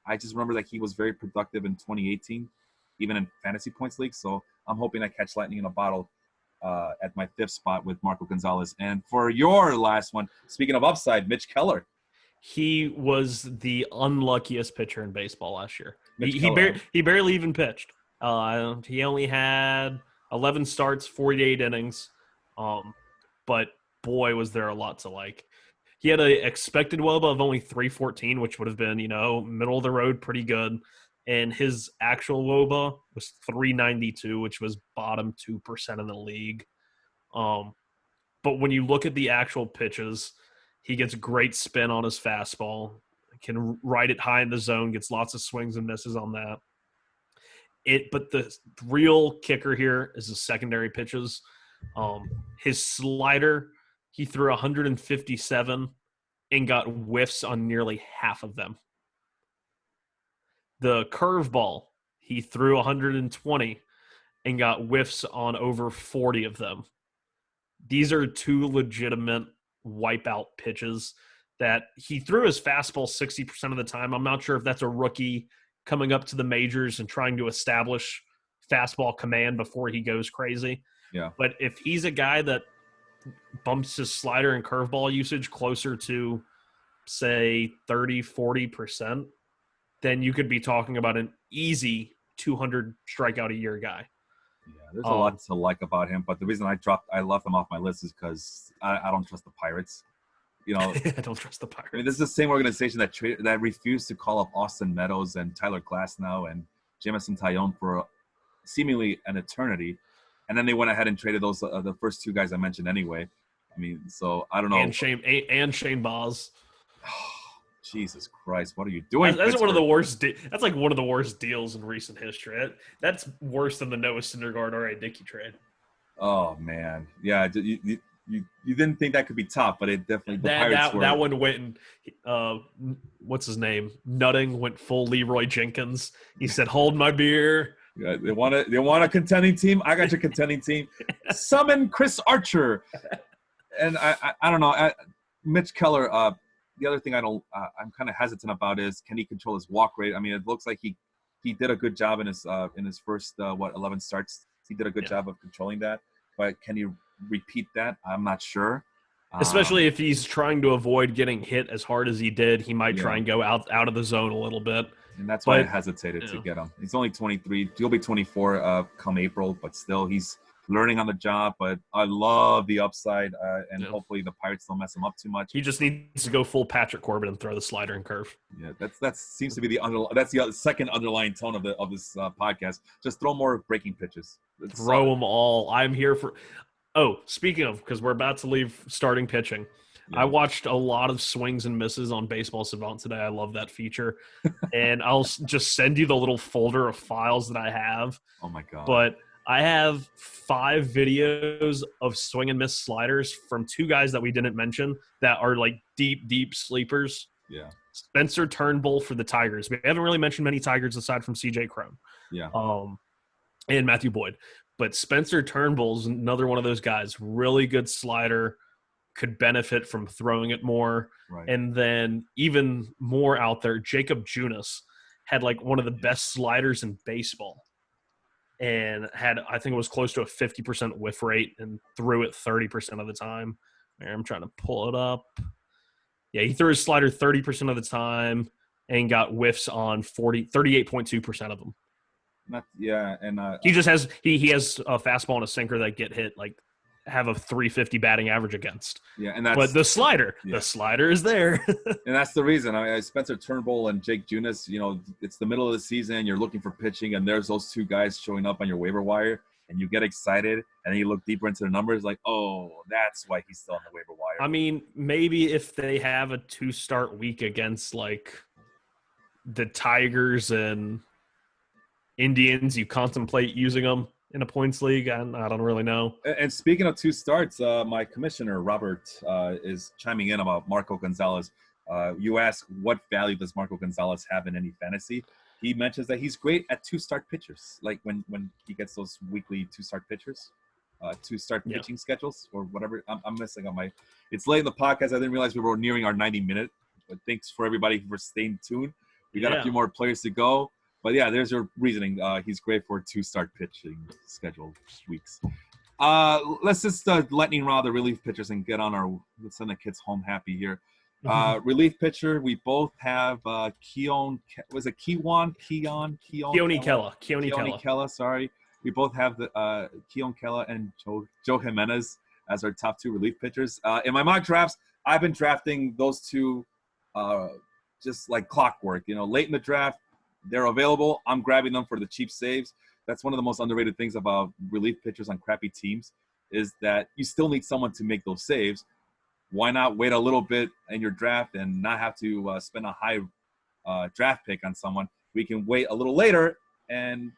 I just remember that he was very productive in 2018, even in fantasy points league. So I'm hoping I catch lightning in a bottle at my 5th spot with Marco Gonzalez. And for your last one, speaking of upside, Mitch Keller. He was the unluckiest pitcher in baseball last year. He barely even pitched. He only had 11 starts, 48 innings. But boy, was there a lot to like. He had an expected WOBA of only 314, which would have been, middle of the road, pretty good. And his actual WOBA was 392, which was bottom 2% of the league. But when you look at the actual pitches, he gets great spin on his fastball, can ride it high in the zone, gets lots of swings and misses on that. But the real kicker here is the secondary pitches. His slider, he threw 157 and got whiffs on nearly half of them. The curveball, he threw 120 and got whiffs on over 40 of them. These are 2 legitimate wipeout pitches that he threw his fastball 60% of the time. I'm not sure if that's a rookie coming up to the majors and trying to establish fastball command before he goes crazy. Yeah. But if he's a guy that bumps his slider and curveball usage closer to, say, 30-40%, then you could be talking about an easy 200 strikeout a year guy. Yeah, there's a lot to like about him, but the reason I left him off my list is because I don't trust the Pirates. You know, I don't trust the Pirates. I mean, this is the same organization that refused to call up Austin Meadows and Tyler Glasnow and Jamison Tyone for seemingly an eternity, and then they went ahead and traded those the first two guys I mentioned anyway. I mean, so I don't know. And Shane Boz. Jesus Christ, what are you doing? That's one of the worst. That's like one of the worst deals in recent history. That's worse than the Noah Syndergaard or a Dickey trade. Oh man, yeah. You didn't think that could be top, but it definitely that one went. What's his name? Nutting went full Leroy Jenkins. He said, "Hold my beer." Yeah, they want a contending team. I got your contending team. Summon Chris Archer, and I don't know. Mitch Keller. The other thing I'm kind of hesitant about is, can he control his walk rate? I mean, it looks like he did a good job in his first 11 starts. He did a good job of controlling that, but can he repeat that? I'm not sure. Especially if he's trying to avoid getting hit as hard as he did, he might try and go out of the zone a little bit. And that's why I hesitated to get him. He's only 23. He'll be 24 come April, but still he's learning on the job. But I love the upside, and hopefully the Pirates don't mess him up too much. He just needs to go full Patrick Corbin and throw the slider and curve. Yeah, that seems to be that's the second underlying tone of this podcast. Just throw more breaking pitches. Throw them all. I'm here for. Oh, speaking of, because we're about to leave starting pitching. Yeah. I watched a lot of swings and misses on Baseball Savant today. I love that feature. And I'll just send you the little folder of files that I have. Oh, my God. But I have 5 videos of swing and miss sliders from 2 guys that we didn't mention that are like deep sleepers. Yeah. Spencer Turnbull for the Tigers. We haven't really mentioned many Tigers aside from CJ Cron. Yeah. And Matthew Boyd. But Spencer Turnbull's another one of those guys. Really good slider. Could benefit from throwing it more. Right. And then even more out there, Jacob Junis had like one of the best sliders in baseball and had, I think it was close to a 50% whiff rate and threw it 30% of the time. I'm trying to pull it up. Yeah, he threw his slider 30% of the time and got whiffs on 38.2% of them. He just has he has a fastball and a sinker that get hit like have a 350 batting average against. Yeah, but the slider is there. And that's the reason. I mean, Spencer Turnbull and Jake Junis, it's the middle of the season, you're looking for pitching, and there's those 2 guys showing up on your waiver wire, and you get excited, and then you look deeper into the numbers, like, oh, that's why he's still on the waiver wire. I mean, maybe if they have a 2-start week against like the Tigers and Indians, you contemplate using them in a points league. I don't really know. And speaking of 2 starts, my commissioner, Robert, is chiming in about Marco Gonzalez. You ask, what value does Marco Gonzalez have in any fantasy? He mentions that he's great at 2-start pitchers, like when he gets those weekly 2-start pitchers, 2-start pitching schedules or whatever. I'm missing on it's late in the podcast. I didn't realize we were nearing our 90-minute, but thanks for everybody for staying tuned. We got a few more players to go. But, yeah, there's your reasoning. He's great for 2-start pitching schedule weeks. Let's just lightning round the relief pitchers and let's send the kids home happy here. Relief pitcher, we both have Keone Kela, sorry. We both have the Keone Kela and Joe Jimenez as our top 2 relief pitchers. In my mock drafts, I've been drafting those 2 just like clockwork. Late in the draft, they're available. I'm grabbing them for the cheap saves. That's one of the most underrated things about relief pitchers on crappy teams is that you still need someone to make those saves. Why not wait a little bit in your draft and not have to spend a high draft pick on someone? We can wait a little later and,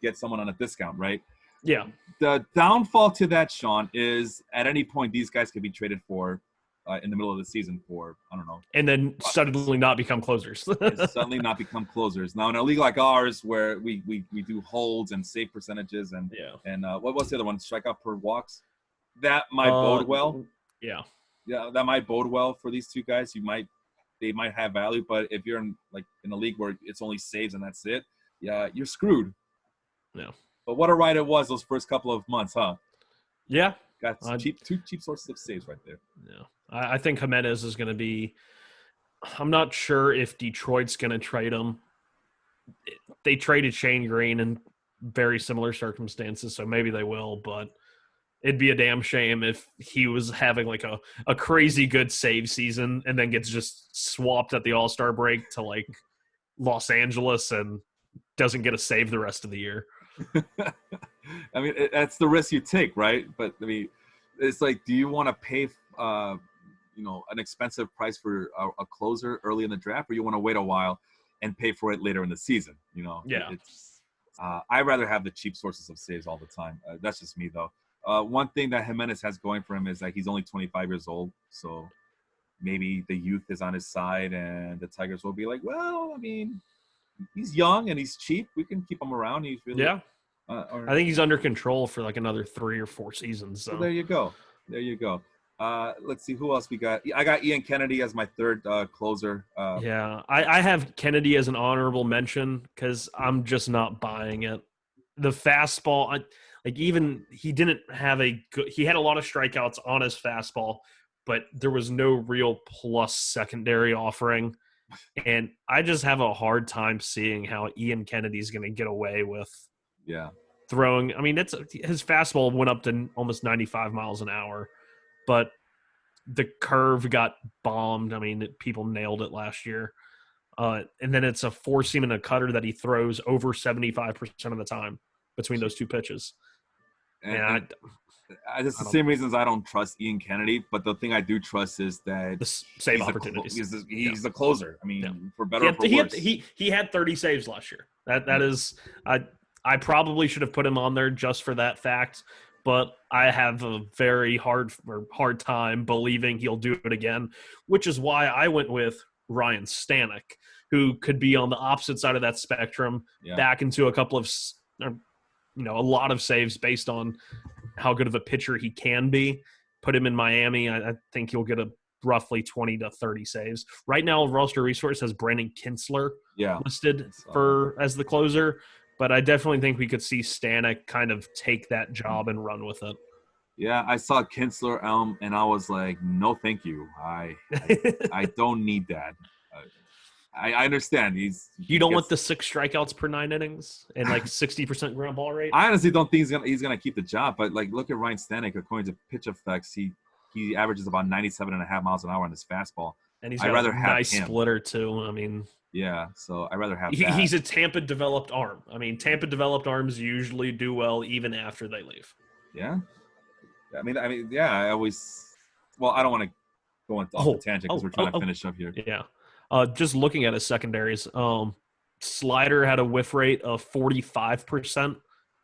get someone on a discount, right? Yeah. The downfall to that, Sean, is at any point these guys could be traded for in the middle of the season for, I don't know. And then suddenly not become closers. Suddenly not become closers. Now, in a league like ours where we do holds and save percentages and what was the other one? Strikeout per walks? That might bode well. Yeah. Yeah, that might bode well for these 2 guys. They might have value, but if you're in a league where it's only saves and that's it, yeah, you're screwed. Yeah. But what a ride it was those first couple of months, huh? Yeah. Got two cheap sources of saves right there. Yeah, I think Jimenez is going to be. I'm not sure if Detroit's going to trade him. They traded Shane Green in very similar circumstances, so maybe they will, but it'd be a damn shame if he was having like a crazy good save season and then gets just swapped at the All-Star break to like Los Angeles and doesn't get a save the rest of the year. I mean, that's the risk you take, right? But I mean, it's like, do you want to pay, an expensive price for a closer early in the draft, or you want to wait a while and pay for it later in the season? Yeah. I'd rather have the cheap sources of saves all the time. That's just me, though. One thing that Jimenez has going for him is that he's only 25 years old, so maybe the youth is on his side, and the Tigers will be like, well, I mean, he's young and he's cheap. We can keep him around. He's really, yeah. I think he's under control for like another 3 or 4 seasons. So there you go. Let's see who else we got. I got Ian Kennedy as my third closer. I have Kennedy as an honorable mention because I'm just not buying it. The fastball, he didn't have he had a lot of strikeouts on his fastball, but there was no real plus secondary offering. And I just have a hard time seeing how Ian Kennedy's going to get away with throwing. I mean, his fastball went up to almost 95 miles an hour, but the curve got bombed. I mean, people nailed it last year. And then it's a four seam and a cutter that he throws over 75% of the time between those two pitches. And it's the same reasons I don't trust Ian Kennedy, but the thing I do trust is that the save opportunities. He's the closer. I mean, for better or for worse. He had 30 saves last year. That is, I probably should have put him on there just for that fact, but I have a very hard time believing he'll do it again, which is why I went with Ryan Stanek, who could be on the opposite side of that spectrum, back into a couple of, a lot of saves based on how good of a pitcher he can be. Put him in Miami. I think he'll get a roughly 20 to 30 saves. Right now, Roster Resource has Brandon Kinsler listed as the closer, but I definitely think we could see Stanek kind of take that job and run with it. Yeah, I saw Kinsler and I was like, no, thank you. I don't need that. I understand. You don't want the 6 strikeouts per 9 innings and like 60% ground ball rate. I honestly don't think he's gonna keep the job. But like, look at Ryan Stanek. According to Pitch Effects, he averages about 97.5 miles an hour on his fastball. And he's got a nice splitter too. I mean, so I'd rather have. He's a Tampa developed arm. I mean, Tampa developed arms usually do well even after they leave. Yeah. I mean, I always. Well, I don't want to go into off the tangent because we're trying to finish up here. Yeah. Just looking at his secondaries, slider had a whiff rate of 45%,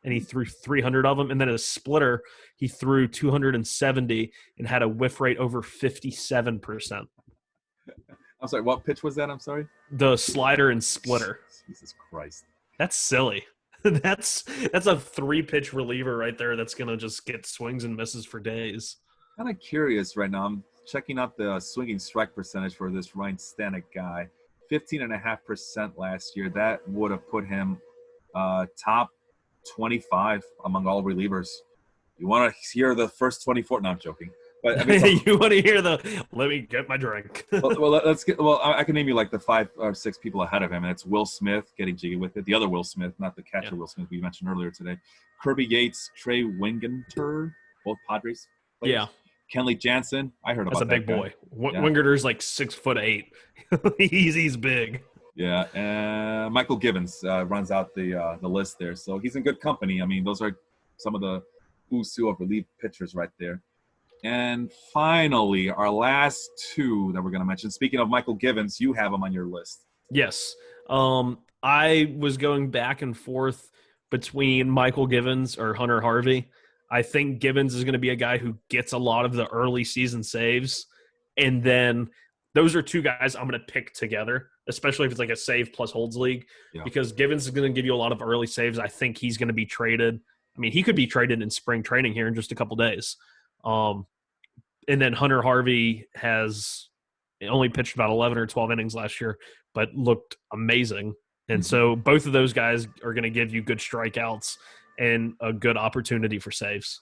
and he threw 300 of them. And then his splitter, he threw 270 and had a whiff rate over 57%. I'm sorry, what pitch was that? I'm sorry? The slider and splitter. Jesus Christ. That's silly. That's a 3-pitch reliever right there that's going to just get swings and misses for days. Kind of curious right now. I'm checking out the swinging strike percentage for this Ryan Stanek guy. 15.5% last year. That would have put him top 25 among all relievers. You want to hear the first 24? No, I'm joking. But I mean, you want to hear let me get my drink. I can name you like the 5 or 6 people ahead of him, and it's Will Smith getting jiggy with it. The other Will Smith, not the catcher Will Smith we mentioned earlier today. Kirby Yates, Trey Wingenter, both Padres players. Yeah. Kenley Jansen, I heard about that. That's a big boy. Wingerter's like 6'8". He's big. Yeah, Michael Givens runs out the list there, so he's in good company. I mean, those are some of the who's who of relief pitchers right there. And finally, our last 2 that we're going to mention. Speaking of Michael Givens, you have him on your list. Yes. I was going back and forth between Michael Givens or Hunter Harvey. I think Givens is going to be a guy who gets a lot of the early season saves. And then those are 2 guys I'm going to pick together, especially if it's like a save plus holds league, because Givens is going to give you a lot of early saves. I think he's going to be traded. I mean, he could be traded in spring training here in just a couple days. And then Hunter Harvey has only pitched about 11 or 12 innings last year, but looked amazing. And so both of those guys are going to give you good strikeouts and a good opportunity for saves.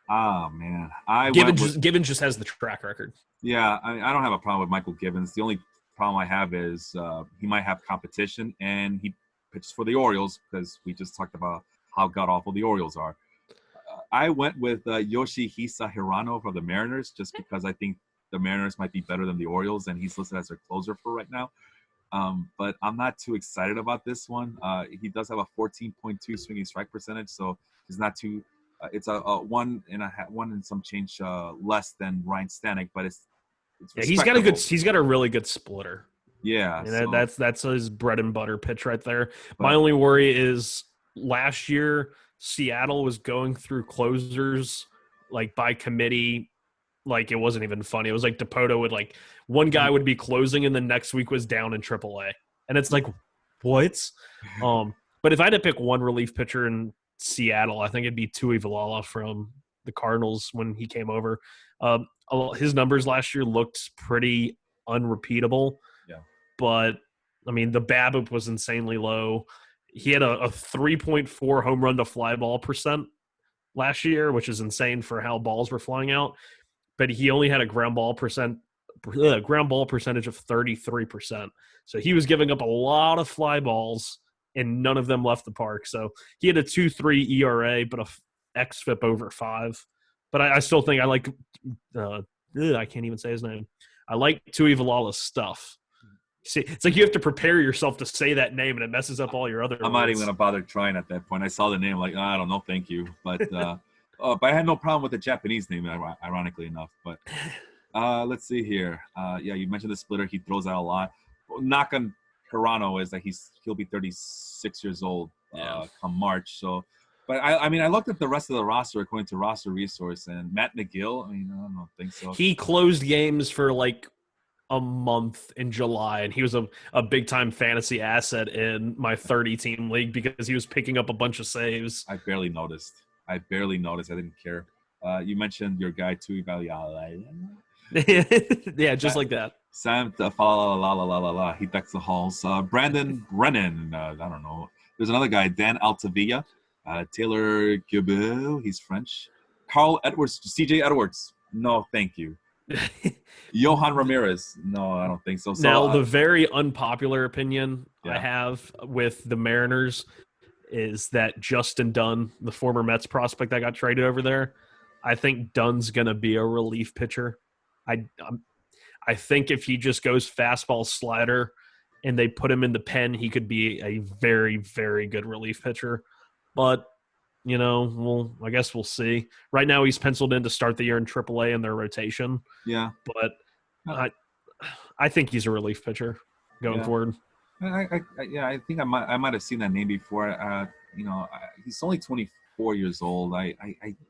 Ah, man. I went Gibbons with Gibbons just has the track record. Yeah, I don't have a problem with Michael Gibbons. The only problem I have is he might have competition, and he pitches for the Orioles because we just talked about how god awful the Orioles are. I went with Yoshihisa Hirano for the Mariners just because I think the Mariners might be better than the Orioles, and he's listed as their closer for right now. But I'm not too excited about this one. He does have a 14.2 swinging strike percentage, so it's not too. It's a one and some change less than Ryan Stanek, but it's Yeah, respectable. he's got a really good splitter. Yeah, And so that's his bread and butter pitch right there. My but only worry is last year Seattle was going through closers like by committee. Like it wasn't even funny. It was like Dipoto would like one guy would be closing and the next week was down in AAA, and it's like what? But if I had to pick one relief pitcher in Seattle, I think it'd be Tui Valala from the Cardinals when he came over. His numbers last year looked pretty unrepeatable, yeah, but I mean the BABIP was insanely low. He had a 3.4 home run to fly ball percent last year, which is insane for how balls were flying out. But he only had a ground ball percentage of 33%. So he was giving up a lot of fly balls, and none of them left the park. So he had a 2.3 ERA, but a xFIP over 5. But I still think I like. I can't even say his name. I like Tui Valala's stuff. See, it's like you have to prepare yourself to say that name, and it messes up all your other I'm words. not even gonna bother trying at that point. I saw the name, like I don't know, thank you, but but I had no problem with the Japanese name, ironically enough. But let's see here. Yeah, you mentioned the splitter. He throws out a lot. Knock on Hirano is that he'll be 36 years old come March. So, but I mean, I looked at the rest of the roster according to Roster Resource, and Matt McGill. I mean, I don't think so. He closed games for like a month in July, and he was a big time fantasy asset in my 30 team league because he was picking up a bunch of saves. I barely noticed. I didn't care. You mentioned your guy Tui Valiala. Yeah, just like that. Sam la la la la la la. He decks the halls. Brandon Brennan. I don't know. There's another guy, Dan Altavilla. Taylor Gibel. He's French. Carl Edwards. CJ Edwards. No, thank you. Johan Ramirez. No, I don't think so. Now, the very unpopular opinion I have with the Mariners is that Justin Dunn, the former Mets prospect that got traded over there, I think Dunn's going to be a relief pitcher. I think if he just goes fastball slider and they put him in the pen, he could be a very, very good relief pitcher. But, I guess we'll see. Right now he's penciled in to start the year in AAA in their rotation. Yeah. But I think he's a relief pitcher going forward. I think I might have seen that name before. He's only 24 years old. I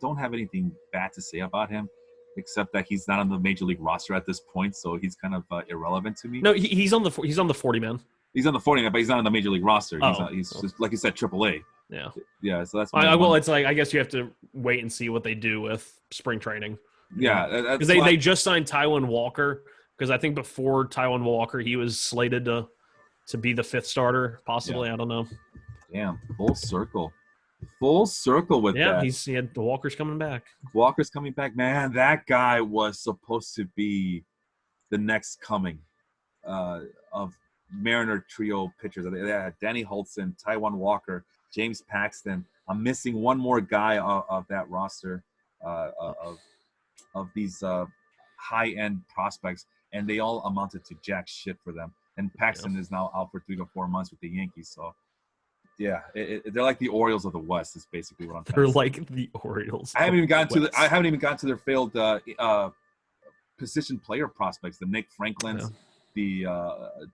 don't have anything bad to say about him, except that he's not on the major league roster at this point, so he's kind of irrelevant to me. No, he's on the 40 man. He's on the 40 man, but he's not on the major league roster. Oh. He's just, like you said, AAA. Yeah. So that's it's like I guess you have to wait and see what they do with spring training. Yeah, because they just signed Taijuan Walker. Because I think before Taijuan Walker, he was slated to be the fifth starter, possibly. Yeah. I don't know. Damn, full circle with that. Yeah, the Walker's coming back. Walker's coming back, man. That guy was supposed to be the next coming of Mariner trio pitchers. They had Danny Hultzen, Taijuan Walker, James Paxton. I'm missing one more guy of that roster of these high-end prospects, and they all amounted to jack shit for them. And Paxton is now out for 3 to 4 months with the Yankees. So, yeah, they're like the Orioles of the West. Is basically what I'm. They're like the Orioles. I haven't even gotten to their failed position player prospects. The Nick Franklins, the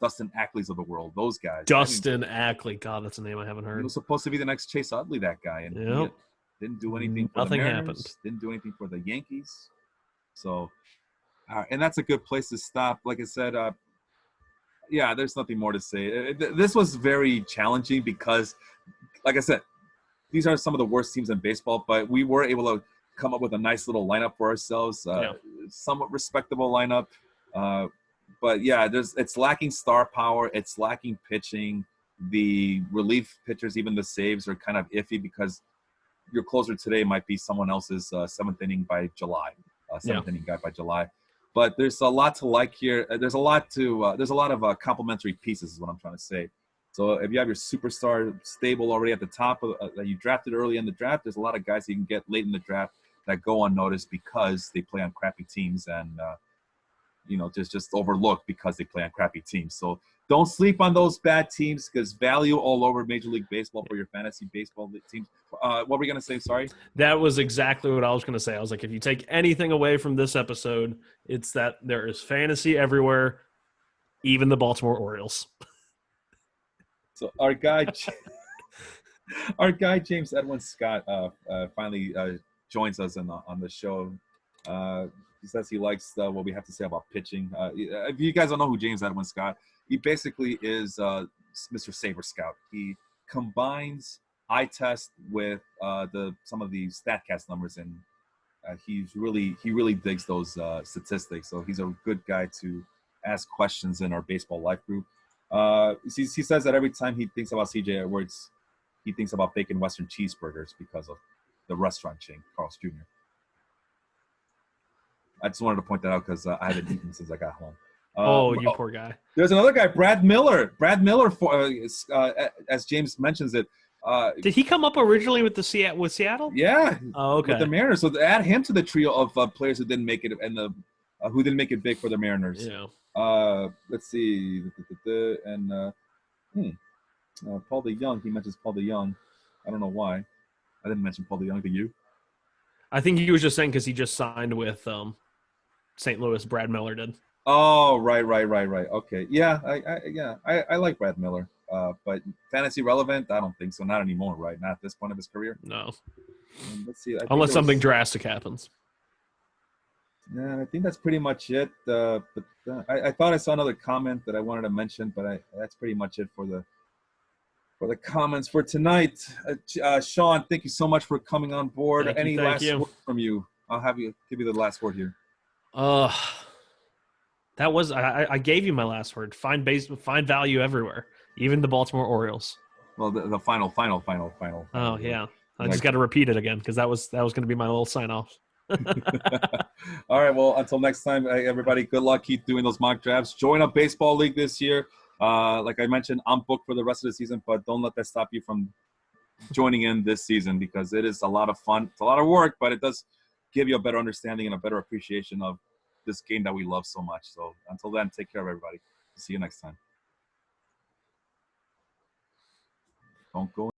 Dustin Ackleys of the world. Those guys. Dustin Ackley. God, that's a name I haven't heard. He was supposed to be the next Chase Utley. That guy, and he didn't do anything. For Nothing the Mariners, happened. Didn't do anything for the Yankees. So, and that's a good place to stop. Like I said, there's nothing more to say. This was very challenging because, like I said, these are some of the worst teams in baseball, but we were able to come up with a nice little lineup for ourselves, somewhat respectable lineup. But yeah, it's lacking star power. It's lacking pitching. The relief pitchers, even the saves, are kind of iffy because your closer today might be someone else's seventh inning by July, seventh inning guy by July. But there's a lot to like here. There's a lot of complementary pieces, is what I'm trying to say. So if you have your superstar stable already at the top that you drafted early in the draft, there's a lot of guys you can get late in the draft that go unnoticed because they play on crappy teams and just overlooked because they play on crappy teams. So don't sleep on those bad teams, because value all over Major League Baseball for your fantasy baseball teams. What were we going to say? Sorry? That was exactly what I was going to say. I was like, if you take anything away from this episode, it's that there is fantasy everywhere, even the Baltimore Orioles. So our guy James Edwin Scott finally joins us on the show. He says he likes what we have to say about pitching. If you guys don't know who James Edwin Scott, he basically is Mr. Saber Scout. He combines eye test with some of the StatCast numbers, and he really digs those statistics. So he's a good guy to ask questions in our Baseball Life group. He says that every time he thinks about CJ Edwards, he thinks about bacon Western cheeseburgers because of the restaurant chain, Carl's Jr. I just wanted to point that out because I haven't eaten since I got home. You poor guy. There's another guy, Brad Miller. Brad Miller, as James mentions it. Did he come up originally with Seattle? Yeah. Oh, okay. With the Mariners. So add him to the trio of players who didn't make it and who didn't make it big for the Mariners. Yeah. Let's see. And Paul DeYoung. He mentions Paul DeYoung. I don't know why. I didn't mention Paul DeYoung to you. I think he was just saying because he just signed with St. Louis. Brad Miller did. Oh, right. Okay. Yeah, I like Brad Miller. But fantasy relevant? I don't think so. Not anymore, right? Not at this point of his career. No. Let's see. Unless something drastic happens. Yeah, I think that's pretty much it. But I thought I saw another comment that I wanted to mention, but that's pretty much it for the comments for tonight. Sean, thank you so much for coming on board. Any last word from you? I'll have you give you the last word here. That was I gave you my last word. Find value everywhere, even the Baltimore Orioles. Well, the final. Oh yeah, I just got to repeat it again because that was going to be my little sign off. All right. Well, until next time, everybody. Good luck. Keep doing those mock drafts. Join a baseball league this year. Like I mentioned, I'm booked for the rest of the season, but don't let that stop you from joining in this season because it is a lot of fun. It's a lot of work, but it does give you a better understanding and a better appreciation of this game that we love so much. So until then, take care of everybody. See you next time. Don't go